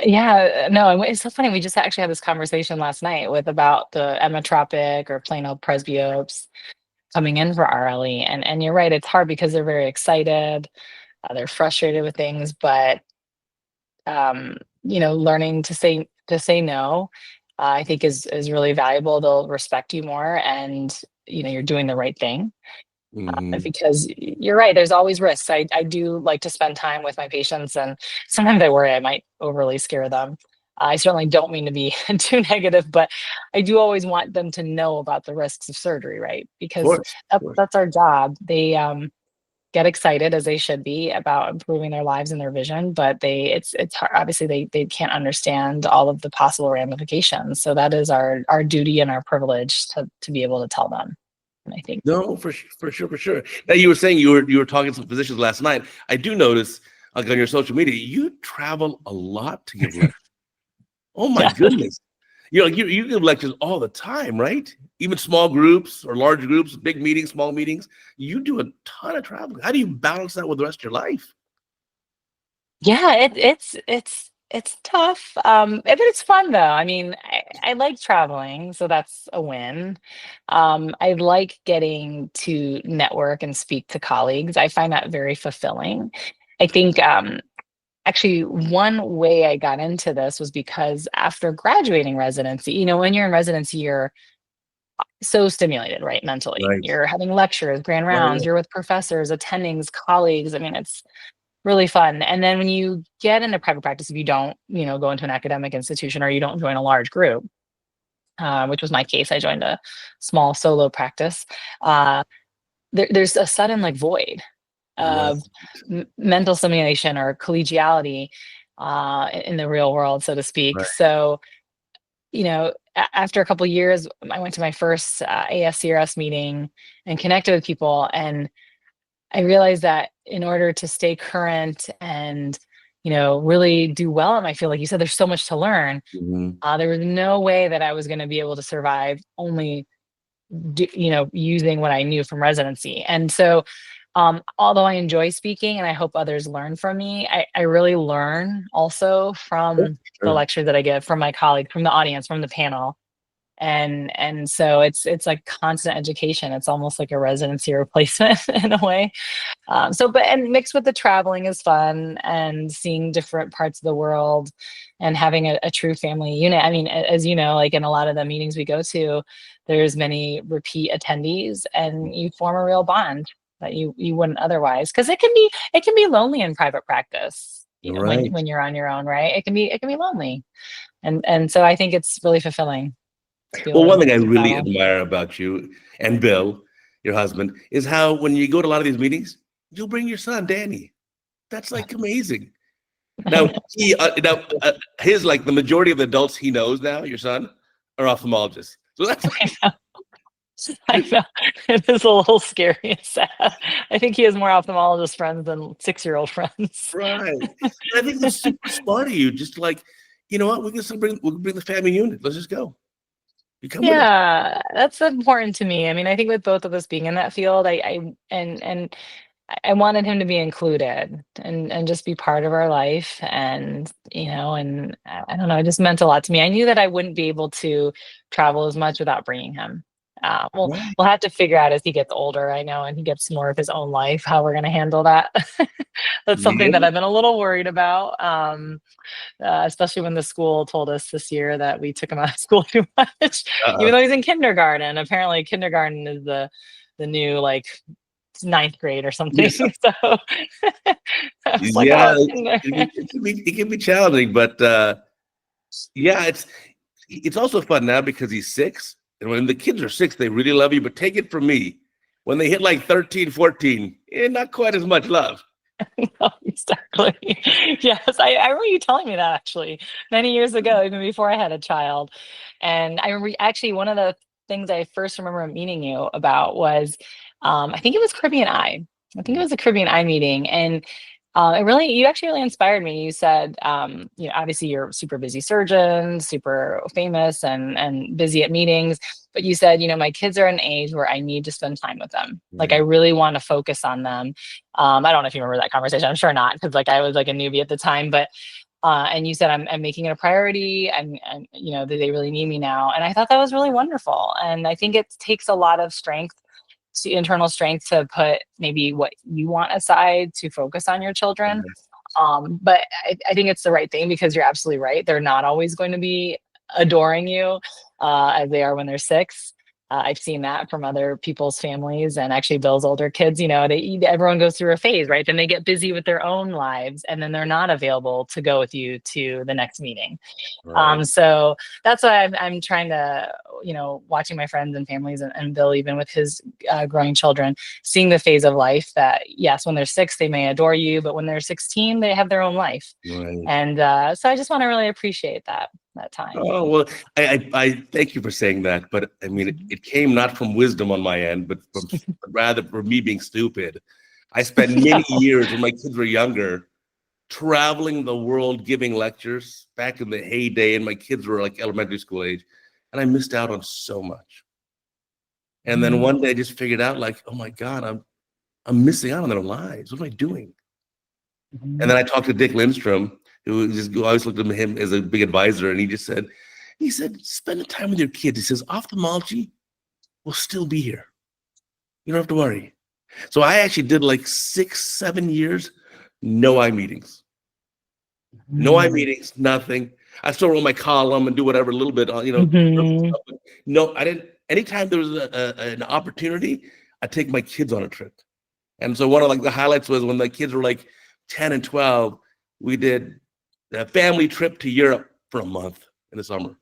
Yeah, no, and it's so funny. We just actually had this conversation last night with about the emmetropic or plain old presbyopes coming in for RLE, and you're right, it's hard because they're very excited, they're frustrated with things, but learning to say no, I think is really valuable. They'll respect you more, and you're doing the right thing. Hmm. Because you're right, there's always risks. I do like to spend time with my patients, and sometimes I worry I might overly scare them. I certainly don't mean to be too negative, but I do always want them to know about the risks of surgery, right? Of Because course, of course. that's our job. They get excited as they should be about improving their lives and their vision, but it's hard. Obviously they can't understand all of the possible ramifications. So that is our duty and our privilege to be able to tell them. And I think No, for sure, for sure. Now you were saying you were talking to some physicians last night. I do notice, like on your social media, you travel a lot to give lectures. Oh my yeah. goodness. You give lectures all the time, right? Even small groups or large groups, big meetings, small meetings. You do a ton of traveling. How do you balance that with the rest of your life? Yeah, it's tough, but it's fun though. I mean, I like traveling, so that's a win. I like getting to network and speak to colleagues. I find that very fulfilling. I think actually one way I got into this was because after graduating residency, when you're in residency, you're so stimulated, right, mentally. Right. You're having lectures, grand rounds, Right. you're with professors, attendings, colleagues. I mean, it's really fun. And then when you get into private practice, if you don't, go into an academic institution or you don't join a large group, which was my case, I joined a small solo practice. Uh, there's a sudden like void Right. of mental stimulation or collegiality in the real world, so to speak. Right. So, after a couple years, I went to my first ASCRS meeting and connected with people, and I realized that in order to stay current and, really do well in my field, like you said, there's so much to learn. Mhm. There was no way that I was going to be able to survive only, using what I knew from residency. And so, although I enjoy speaking and I hope others learn from me, I really learn also Oh, from the sure. lecture that I give, from my colleagues, from the audience, from the panel. And so it's like constant education. It's almost like a residency replacement in a way. And mixed with the traveling is fun and seeing different parts of the world and having a true family unit. I mean, as you know, like in a lot of the meetings we go to, there's many repeat attendees and you form a real bond that you wouldn't otherwise. Because it can be lonely in private practice, when Right. you're on your own, right? It can be lonely. And so I think it's really fulfilling to be able Well, one thing I to really travel. admire about you and Bill, your husband, is how when you go to a lot of these meetings, you'll bring your son, Danny. That's like amazing. I Now, his like the majority of the adults he knows now, your son, are ophthalmologists. So that's like know. I know. It is a little scary and sad. I think he has more ophthalmologist friends than six-year-old friends. right. I think that's super smart of you. Just like, you know what, we'll bring the family unit. Let's just go. You come with us. Yeah, that's important to me. I mean, I think with both of us being in that field, I wanted him to be included and just be part of our life. And I don't know, it just meant a lot to me. I knew that I wouldn't be able to travel as much without bringing him. Right. We'll have to figure out as he gets older, I know, and he gets more of his own life, how we're going to handle that. That's something that Yeah. I've been a little worried about. Especially when the school told us this year that we took him out of school too much, even Uh-uh. though he's in kindergarten. Apparently, kindergarten is the new like ninth grade or something. Yes. So I was like, Yeah. oh, kinder. It can be challenging, but yeah, it's also fun now because he's 6. And when the kids are 6, they really love you. But take it from me, when they hit like 13, 14, not quite as much love. No, exactly. Yes, I remember you telling me that actually many years ago, even before I had a child. And I remember actually one of the things I first remember meeting you about was, I think it was Caribbean Eye. I think it was a Caribbean Eye meeting, and you actually really inspired me. You said, obviously you're a super busy surgeon, super famous, and busy at meetings. But you said, my kids are an age where I need to spend time with them. Like I Right. really want to focus on them. I don't know if you remember that conversation. I'm sure not, because like I was like a newbie at the time. But And you said, I'm making it a priority, and you know, they really need me now. And I thought that was really wonderful. And I think it takes a lot of strength, internal strength, to put maybe what you want aside to focus on your children. But I think it's the right thing, because you're absolutely right. They're not always going to be adoring you as they are when they're 6. I've seen that from other people's families, and actually Bill's older kids. You know, everyone goes through a phase, right? Then they get busy with their own lives, and then they're not available to go with you to the next meeting. Right. So that's why I'm trying to, you know, watching my friends and families, and Bill, even with his growing children, seeing the phase of life that, yes, when they're 6, they may adore you, but when they're 16, they have their own life. Right. And so I just want to really appreciate that time. Oh, well, I thank you for saying that, but I mean, it came not from wisdom on my end, but rather from me being stupid. I spent many years when my kids were younger traveling the world, giving lectures back in the heyday, and my kids were like elementary school age, and I missed out on so much. And then one day I just figured out, like, oh my God, I'm missing out on their lives. What am I doing? And then I talked to Dick Lindstrom, who just always looked at him as a big advisor, and he said, spend the time with your kids. He says, ophthalmology will still be here. You don't have to worry. So I actually did like 6-7 years, no eye meetings. No eye meetings, nothing. I still wrote my column and do whatever a little bit, you know. No, I didn't. Anytime there was an opportunity, I take my kids on a trip. And so one of like the highlights was when the kids were like 10 and 12, we did a family trip to Europe for a month in the summer.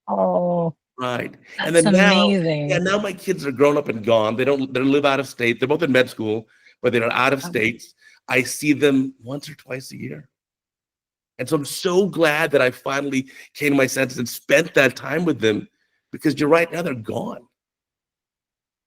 Oh, right. That's And then amazing. now my kids are grown up and gone. They live out of state. They're both in med school, but they're out of states. I see them once or twice a year. And so I'm so glad that I finally came to my senses and spent that time with them, because you're right, now they're gone.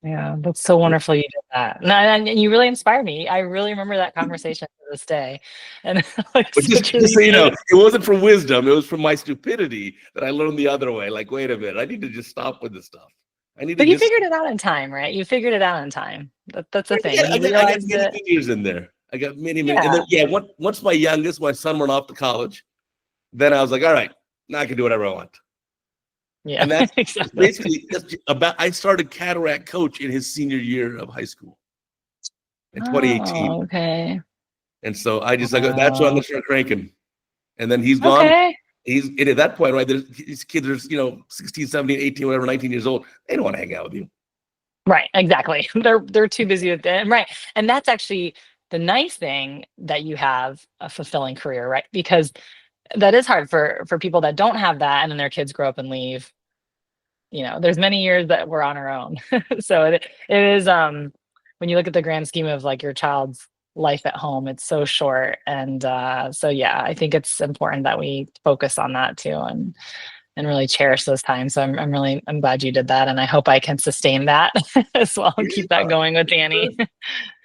Yeah, that's so wonderful you did that. And you really inspired me. I really remember that conversation to this day. And like, But just so you know, it wasn't from wisdom. It was from my stupidity that I learned the other way. Like, wait a minute, I need to just stop with this stuff. But you figured it out in time, right? You figured it out in time. That's the thing. Yeah, I got many years in there. I got many. And then, once my youngest, my son, went off to college, then I was like, all right, now I can do whatever I want. Yeah, and that's exactly. basically I started CataractCoach in his senior year of high school in 2018. Oh, okay. And so I just that's what I'm gonna start cranking. And then he's gone. Okay. He's at that point, right? These kids are, 16, 17, 18, whatever, 19 years old. They don't want to hang out with you. Right, exactly. They're too busy with it. Right. And that's actually the nice thing, that you have a fulfilling career, right? Because that is hard for people that don't have that, and then their kids grow up and leave. You know, there's many years that we're on our own. So it is, when you look at the grand scheme of like your child's life at home, it's so short. And so yeah, I think it's important that we focus on that too, and really cherish those times. So I'm glad you did that, and I hope I can sustain that as well and keep that going with Danny.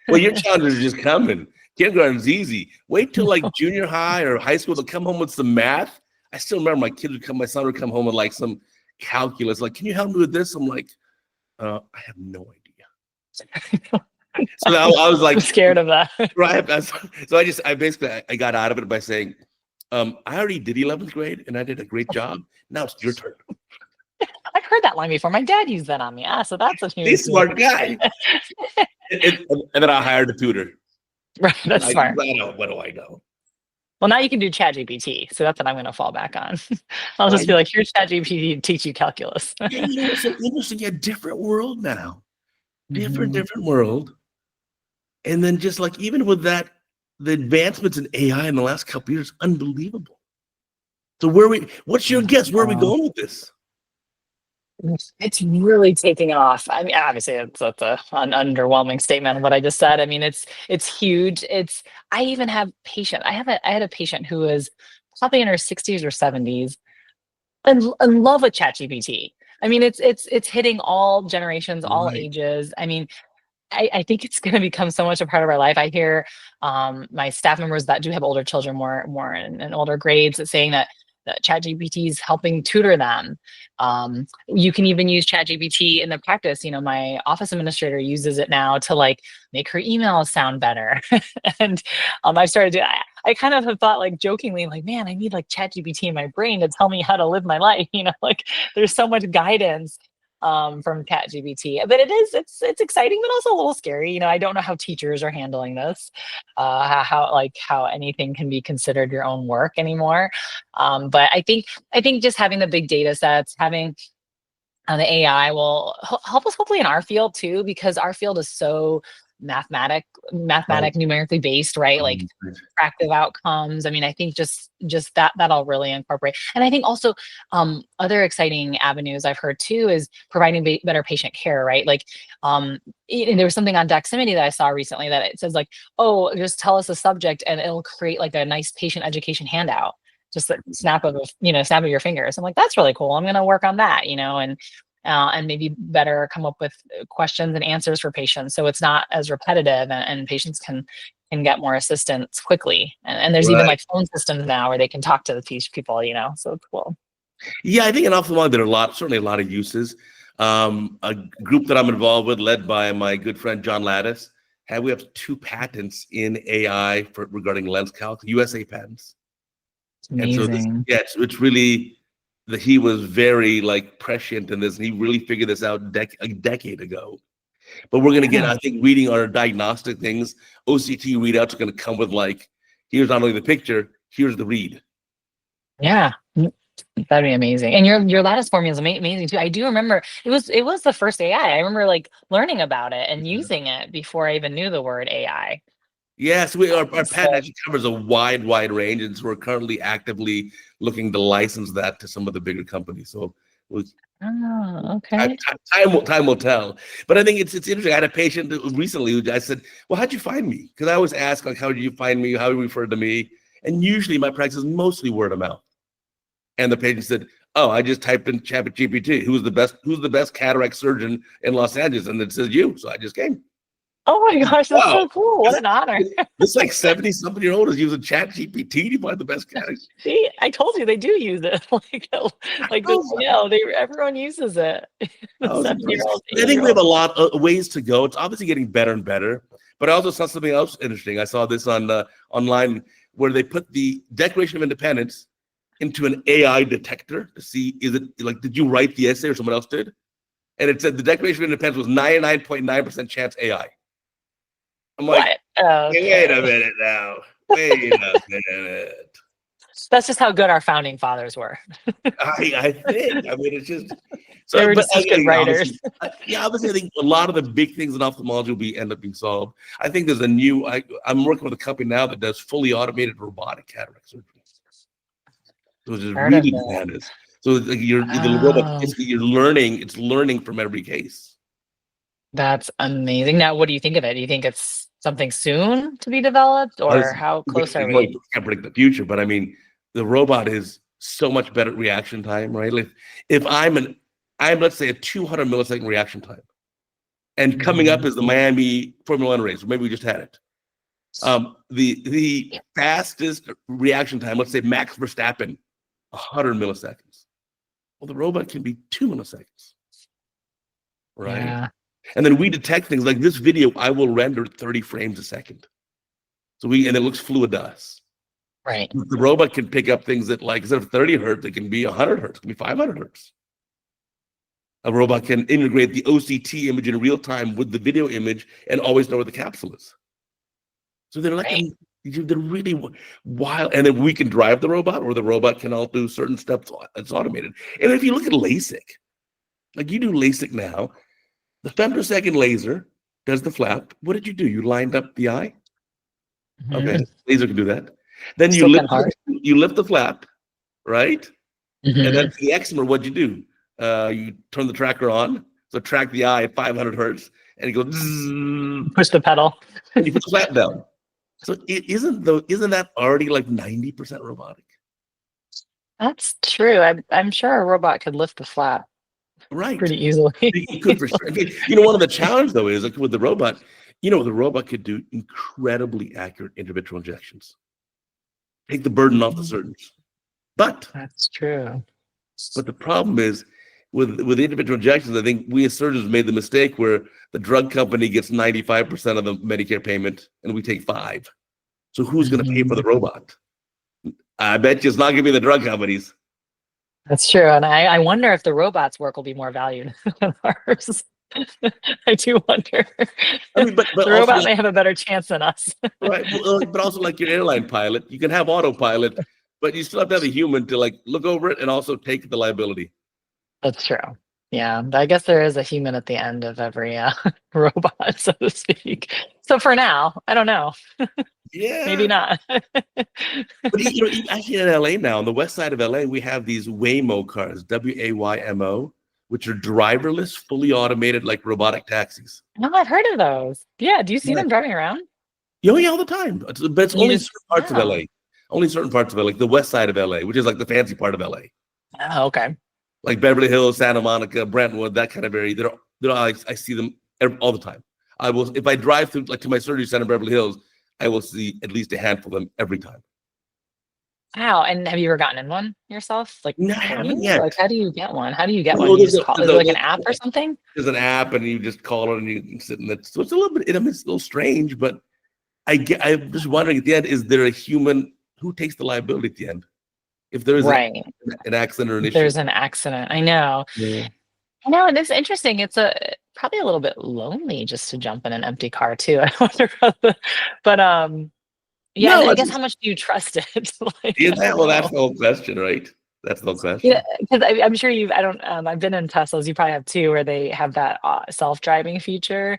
Well, your challenges are just coming. Kindergarten's easy. Wait till like junior high or high school to come home with some math. I still remember my son would come home with like some calculus. Like, can you help me with this? I'm like, I have no idea. So I was like, I'm scared of that. Right. So I got out of it by saying, I already did 11th grade and I did a great job. Now it's your turn. I've heard that line before. My dad used that on me. So that's a huge smart guy. and then I hired a tutor. Right, that's smart. What do I know? Well, now you can do ChatGPT, so that's what I'm going to fall back on. I'll just be like, here's ChatGPT to teach you calculus. It's so interesting. A different world now. Different world. And then just like, even with that, the advancements in AI in the last couple of years, unbelievable. So what's your guess? Where are we going with this? It's really taking off. I mean, obviously that's an underwhelming statement of what I just said. I mean, it's huge. I even have patient. I had a patient who was probably in her 60s or 70s and in love with ChatGPT. I mean, it's hitting all generations, all ages. I mean, I think it's going to become so much a part of our life. I hear my staff members that do have older children, more in older grades, saying that ChatGPT is helping tutor them. You can even use ChatGPT in the practice. You know, my office administrator uses it now to like make her emails sound better. And I've started to. I kind of have thought like jokingly, like, man, I need like ChatGPT in my brain to tell me how to live my life. Like there's so much guidance from ChatGPT. But it's exciting, but also a little scary. I don't know how teachers are handling this, how anything can be considered your own work anymore. But I think just having the big data sets, having the AI will help us hopefully in our field too, because our field is so Right. numerically based, right? Like Right. attractive outcomes. I mean, I think just that'll really incorporate. And I think also other exciting avenues I've heard too is providing better patient care, right? Like there was something on Doximity that I saw recently that it says like, oh, just tell us the subject and it'll create like a nice patient education handout. Just a snap of your fingers. I'm like, that's really cool. I'm gonna work on that, and maybe better come up with questions and answers for patients, so it's not as repetitive, and patients can get more assistance quickly. And there's even Right. like phone systems now where they can talk to the people, so it's cool. Yeah, I think in ophthalmology there are certainly a lot of uses. A group that I'm involved with, led by my good friend John Lattis, we have 2 patents in AI regarding lens calc, USA patents. It's And so amazing. it's really that he was very like prescient in this, and he really figured this out a decade ago. But we're going to get, Yeah. I think, reading our diagnostic things, OCT readouts are going to come with like, here's not only the picture, here's the read. Yeah. That'd be amazing. And your lattice formula is amazing too. I do remember it was the first AI. I remember like learning about it and using it before I even knew the word AI. Yes, our patent So, actually covers a wide range, and so we're currently actively looking to license that to some of the bigger companies. So we'll, oh, okay. time will tell. But I think it's interesting. I had a patient recently who I said, "Well, how'd you find me?" Because I always ask like, "How did you find me? How you refer to me?" And usually my practice is mostly word of mouth. And the patient said, "Oh, I just typed in ChatGPT. Who's the best cataract surgeon in Los Angeles?" And it says you. So I just came. Oh my gosh, that's Wow. so cool. What an honor. This like 70-something-year-old is using ChatGPT to find the best cataract. See, I told you they do use it. Like Oh this, my, everyone uses it. The I was impressed. 70-year-old, I think we have 80-year-old. a lot of ways to go. It's obviously getting better and better. But I also saw something else interesting. I saw this on online where they put the Declaration of Independence into an AI detector to see, is it like, did you write the essay or someone else did? And it said the Declaration of Independence was 99.9% chance AI. I'm like, What? hey, wait a Okay. minute now. Wait a minute. That's just how good our founding fathers were. I think. I mean, it's just They so. were But just such good obviously, writers. yeah, obviously, I think a lot of the big things in ophthalmology will end up being solved. I think there's a new. I'm working with a company now that does fully automated robotic cataract surgery, which is Heard of really it. bananas. So like the robot, Oh, you're learning. It's learning from every case. that's amazing. Now, what do you think of it? Do you think it's something soon to be developed, or how close are we? Can't predict the future, but I mean, the robot is so much better at reaction time, right? Like if I'm let's say a 200 millisecond reaction time, and coming up Mhm. is the Miami Formula One race. Maybe we just had it. The fastest reaction time, let's say Max Verstappen, 100 milliseconds. Well, the robot can be 2 milliseconds, right? Yeah, And then we detect things like this video. I will render 30 frames a second, and it looks fluid to us. right. The robot can pick up things that, like, instead of 30 hertz, it can be 100 hertz, it can be 500 hertz. A robot can integrate the OCT image in real time with the video image and always know where the capsule is. So Right. they're really wild. And then we can drive the robot, or the robot can all do certain steps. It's automated. And if you look at LASIK, like you do LASIK now, the femtosecond laser does the flap. What did you do? You lined up the eye? Okay, Mhm. laser can do that. Then Still kind of hard. you lift the flap, right? And then Mhm. for the excimer, what'd you do? You turn the tracker on, so track the eye at 500 hertz, and it goes, and Push the pedal. you put the flap down. So isn't that already like 90% robotic? That's true. I'm sure a robot could lift the flap Right. pretty easily. It could for sure. Okay, one of the challenges though is like with the robot, the robot could do incredibly accurate intravitreal injections, take the burden off the surgeons. But That's true. the problem is with individual injections, I think we as surgeons made the mistake where the drug company gets 95% of the Medicare payment and we take 5. So who's going to pay for the robot? I bet you it's not going to be the drug companies. That's true. And I wonder if the robot's work will be more valued than ours. I do wonder. I mean, but The also robot may have a better chance than us. right. But also like your airline pilot, you can have autopilot, but you still have to have a human to like look over it and also take the liability. That's true. Yeah, I guess there is a human at the end of every robot, so to speak. So for now, I don't know. Yeah. Maybe not. But actually in LA now, on the west side of LA, we have these Waymo cars, Waymo, which are driverless, fully automated, like robotic taxis. No, I've heard of those. Yeah, do you see Yeah. them driving around? Yeah, all the time. But it's only certain parts of LA. Only certain parts of LA, like the west side of LA, which is like the fancy part of LA. Oh, okay. Like Beverly Hills, Santa Monica, Brentwood, that kind of area. I see them all the time. I will, if I drive through like to my surgery center in Beverly Hills, I will see at least a handful of them every time. Wow. And have you ever gotten in one yourself? Like, No, I haven't yet. Like, how do you get one? How do you get Well, one? You just call, is it like an app or something? There's an app, and you just call it, and you can sit in it. So it's a little bit, I mean, it's a little strange, but I'm just wondering at the end, is there a human who takes the liability at the end? If there is an accident or an issue. There's an accident. I know. Yeah. I know, and it's interesting. It's probably a little bit lonely just to jump in an empty car too. I wonder but yeah, no, I guess how much do you trust it? Like, well, that's the whole question, right? That's the whole question. Yeah, because I'm sure I've been in Teslas. You probably have too, where they have that self-driving feature.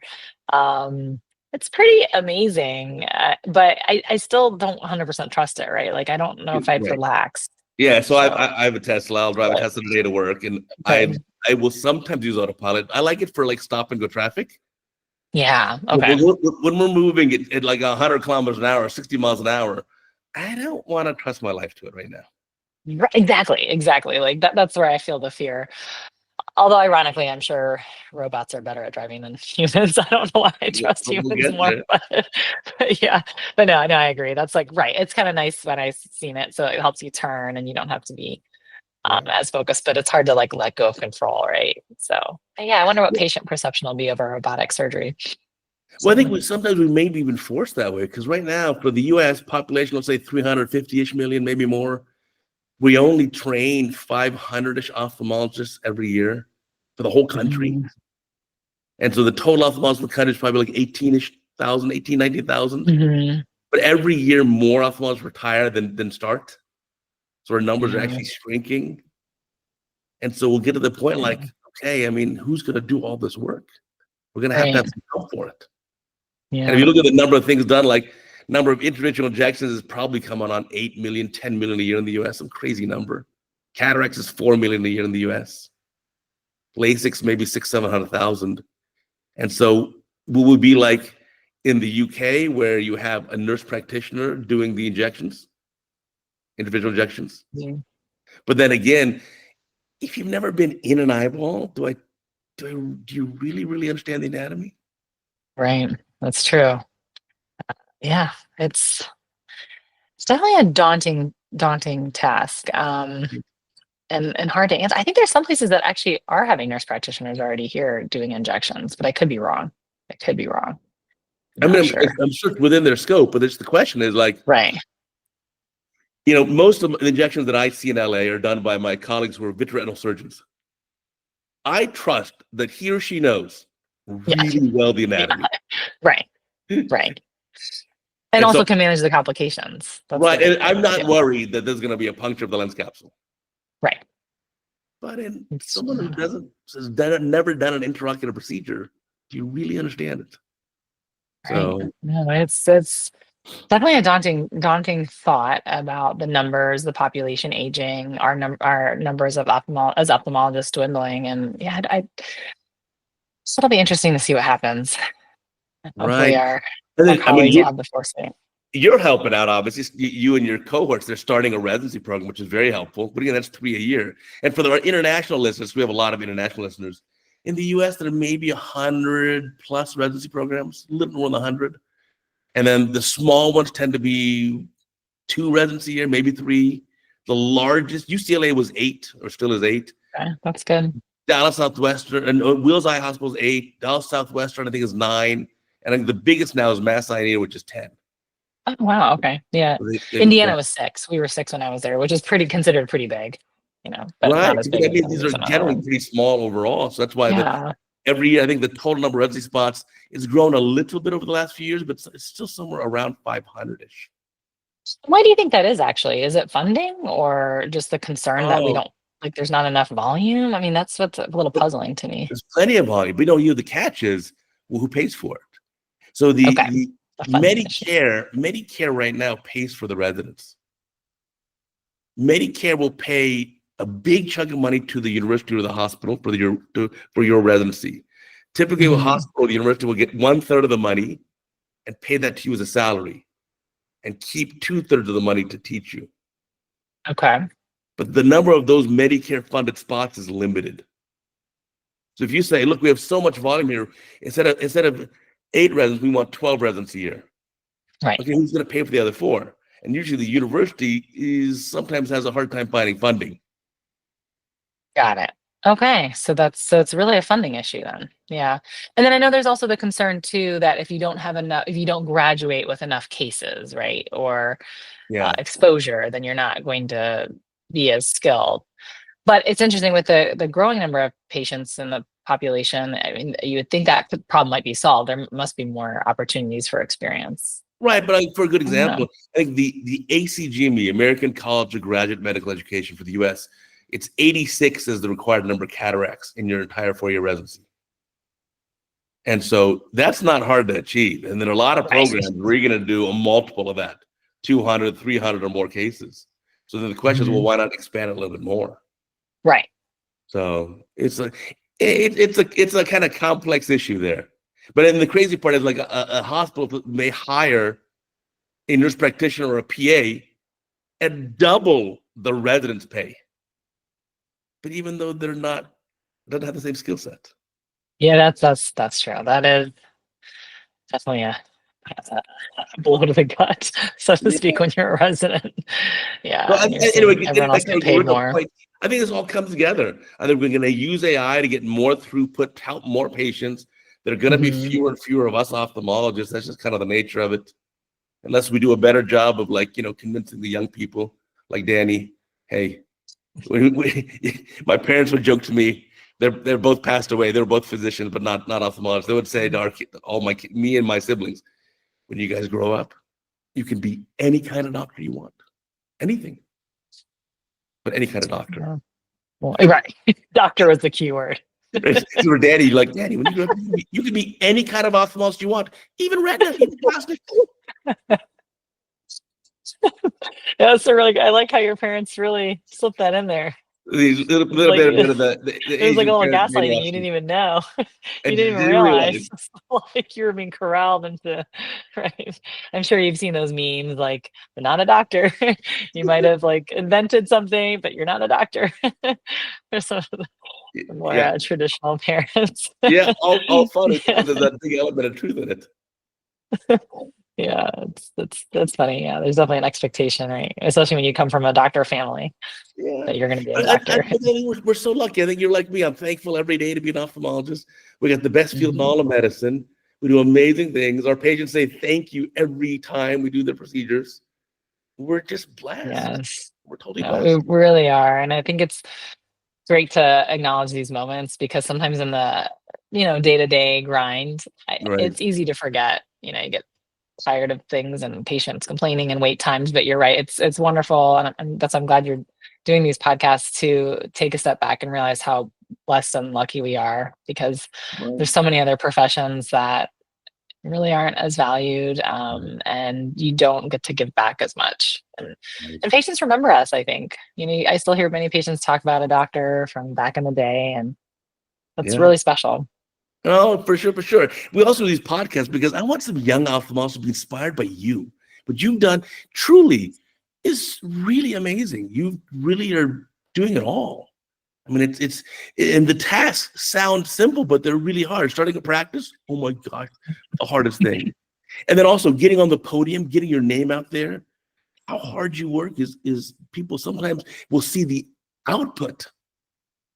It's pretty amazing, but I still don't 100% trust it, right? Like, I don't know if I'd relax. Yeah, so I have a Tesla. I'll drive a Tesla today to work, and I will sometimes use autopilot. I like it for like stop and go traffic. Yeah. Okay. When we're moving at like 100 kilometers an hour, 60 miles an hour, I don't want to trust my life to it right now. Right, exactly. Like that's where I feel the fear. Although ironically, I'm sure robots are better at driving than humans. I don't know why I trust humans more, but yeah. But no, I agree. That's like, right. It's kind of nice when I've seen it. So it helps you turn and you don't have to be as focused, but it's hard to like let go of control, right? So yeah, I wonder what patient perception will be of a robotic surgery. Well, I think sometimes we may be even forced that way, because right now for the U.S. population, let's say 350-ish million, maybe more, we only train 500-ish ophthalmologists every year for the whole country. Mm-hmm. And so the total ophthalmologists in the country is probably like 19,000. Mm-hmm. But every year more ophthalmologists retire than start. So our numbers are actually shrinking. And so we'll get to the point like, okay, I mean, who's going to do all this work? We're going to have some help for it. Yeah. And if you look at the number of things done, like number of intravitreal injections is probably coming on 8 million, 10 million a year in the US, some crazy number. Cataracts is 4 million a year in the US. LASIK's maybe 600,000-700,000. And so we would be like in the UK, where you have a nurse practitioner doing the injections, individual injections. Yeah. But then again, if you've never been in an eyeball, do you really understand the anatomy? Right. That's true. Yeah, it's definitely a daunting task, and hard to answer. I think there's some places that actually are having nurse practitioners already here doing injections, but I could be wrong. I'm sure within their scope, but the question is like, right. Most of the injections that I see in LA are done by my colleagues who are vitreoretinal surgeons. I trust that he or she knows really well the anatomy. Right. And also can manage the complications. That's right. And I'm not worried that there's going to be a puncture of the lens capsule. Right. But in someone who has never done an intraocular procedure, do you really understand it? Right. So no, it's definitely a daunting thought about the numbers, the population aging, our numbers of ophthalmologists dwindling, and so it'll be interesting to see what happens. Hopefully our colleagues will have the foresight. You're helping out, obviously. You and your cohorts, they're starting a residency program, which is very helpful. But again, that's 3 a year. And for our international listeners, we have a lot of international listeners. In the US, there are maybe 100 plus residency programs, a little more than 100. And then the small ones tend to be 2 residency a year, maybe 3. The largest, UCLA was 8, or still is 8. Okay, that's good. Dallas Southwestern, and Wills Eye Hospital is 8. Dallas Southwestern, I think, is 9. And I think the biggest now is Mass Eye, which is 10. Oh, wow. Okay. Yeah. Yeah. Indiana was 6. We were 6 when I was there, which is considered pretty big, but Right. not as But big I as mean, some these of are some other generally ones. pretty small overall. So that's why Yeah. every year, I think the total number of residency spots has grown a little bit over the last few years, but it's still somewhere around 500-ish. Why do you think that is actually? Is it funding or just the concern that we Oh, don't like there's not enough volume? I mean, that's what's a little puzzling to me. there's plenty of volume. But the catch is, well, who pays for it? So Okay. the The funding issue. Medicare right now pays for the residents. Medicare will pay a big chunk of money to the university or the hospital for your residency. Typically, with a Mhm. hospital, the university will get 1/3 of the money and pay that to you as a salary, and keep 2/3 of the money to teach you. Okay. But the number of those Medicare funded spots is limited. So if you say, look, we have so much volume here, instead of 8 residents, we want 12 residents a year. Right. Okay, who's going to pay for the other 4? And usually the university sometimes has a hard time finding funding. Got it. Okay. So it's really a funding issue then. Yeah. And then I know there's also the concern too that if you don't graduate with enough cases, right? Or Yeah. exposure, then you're not going to be as skilled. But it's interesting with the growing number of patients in the population. I mean, you would think that the problem might be solved. There must be more opportunities for experience. Right, but for a good I don't know. example, I think the ACGME, American College of Graduate Medical Education for the U.S., it's 86 as the required number of cataracts in your entire 4-year residency. And so that's not hard to achieve. And then a lot of Right. programs where you're going to do a multiple of that, 200, 300 or more cases. So then the question is, well, Mhm. why not expand it a little bit more? Right. So it's a kind of complex issue there. But then the crazy part is like a hospital may hire a nurse practitioner or a PA and double the residents' pay. But even though doesn't have the same skill set. Yeah, that's true. That is definitely a blow to the gut, so to speak, Yeah. when you're a resident. So Yeah, and you're anyway, seeing getting everyone else back to get the paid original more. point, I think this all comes together. I think we're going to use AI to get more throughput, help more patients. There are going to be Mhm. fewer and fewer of us ophthalmologists. That's just kind of the nature of it. Unless we do a better job of convincing the young people like Danny, hey, my parents would joke to me, they're both passed away. They were both physicians, but not ophthalmologists. They would say to me and my siblings, when you guys grow up, you can be any kind of doctor you want, anything, but any kind of doctor. Yeah. Well, right. Doctor was the key word. Right? So for Danny, like Danny, when you grow up, you can be any kind of ophthalmologist you want, even retina, even plastic. Yeah, so really, I like how your parents really slipped that in there. The It's little like bit it of the was like a Asian little parents gaslighting. You didn't brainwashing. even know. I You didn't even didn't realize. realize. It's like you were being corralled into, right? I'm sure you've seen those memes like, "You're not a doctor." You might have like invented something, but you're not a doctor. There's some of the more Yeah, traditional parents. yeah, all fun Yeah. until there's that big element of truth in it. Yeah, that's funny. Yeah, there's definitely an expectation, right? Especially when you come from a doctor family Yeah. that you're going to be a I doctor. think we're so lucky. I think you're like me. I'm thankful every day to be an ophthalmologist. We got the best field in Mhm. all of medicine. We do amazing things. Our patients say thank you every time we do the procedures. We're just blessed. Yes. We're totally No, we blessed. really are. And I think it's great to acknowledge these moments because sometimes in the, day-to-day grind, Right. it's easy to forget. You get tired of things and patients complaining and wait times, but you're right. It's wonderful. And I'm glad you're doing these podcasts to take a step back and realize how blessed and lucky we are because Right. there's so many other professions that really aren't as valued, Right. and you don't get to give back as much. And Right. patients remember us, I think. I still hear many patients talk about a doctor from back in the day, and that's Yeah. really special. Oh, for sure, for sure. We also do these podcasts because I want some young ophthalmologists to be inspired by you. What you've done truly is really amazing. You really are doing it all. I mean, and the tasks sound simple, but they're really hard. Starting a practice, oh my gosh, the hardest thing. And then also getting on the podium, getting your name out there. How hard you work is people sometimes will see the output.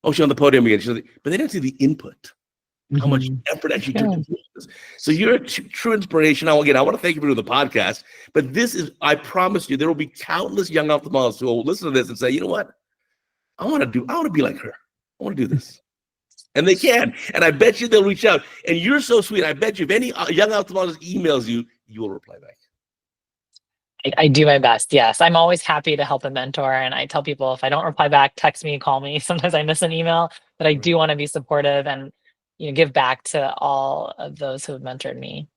Oh, she's on the podium again. But they don't see the input. how much Mhm. effort actually took Good. to do this. So you're a true inspiration. Now, again, I want to thank you for doing the podcast, but this is, I promise you, there will be countless young ophthalmologists who will listen to this and say, you know what? I want to be like her. I want to do this. And they can. And I bet you they'll reach out. And you're so sweet. I bet you if any young ophthalmologist emails you, you will reply back. I do my best. Yes. I'm always happy to help a mentor. And I tell people if I don't reply back, text me, call me. Sometimes I miss an email, but I do want to be supportive and, give back to all of those who have mentored me.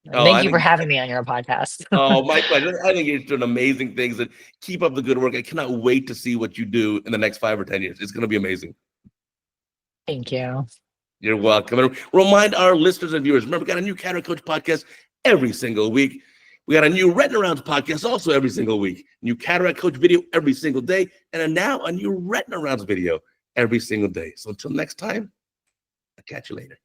And Oh, thank I you for think, having me on your podcast. oh, my pleasure. I think you're doing amazing things, and keep up the good work. I cannot wait to see what you do in the next 5 or 10 years. It's going to be amazing. Thank you. You're welcome. And remind our listeners and viewers, remember, we got a new Cataract Coach podcast every single week. We got a new Retina Rounds podcast also every single week. New Cataract Coach video every single day. And now a new Retina Rounds video every single day. So until next time, I'll catch you later.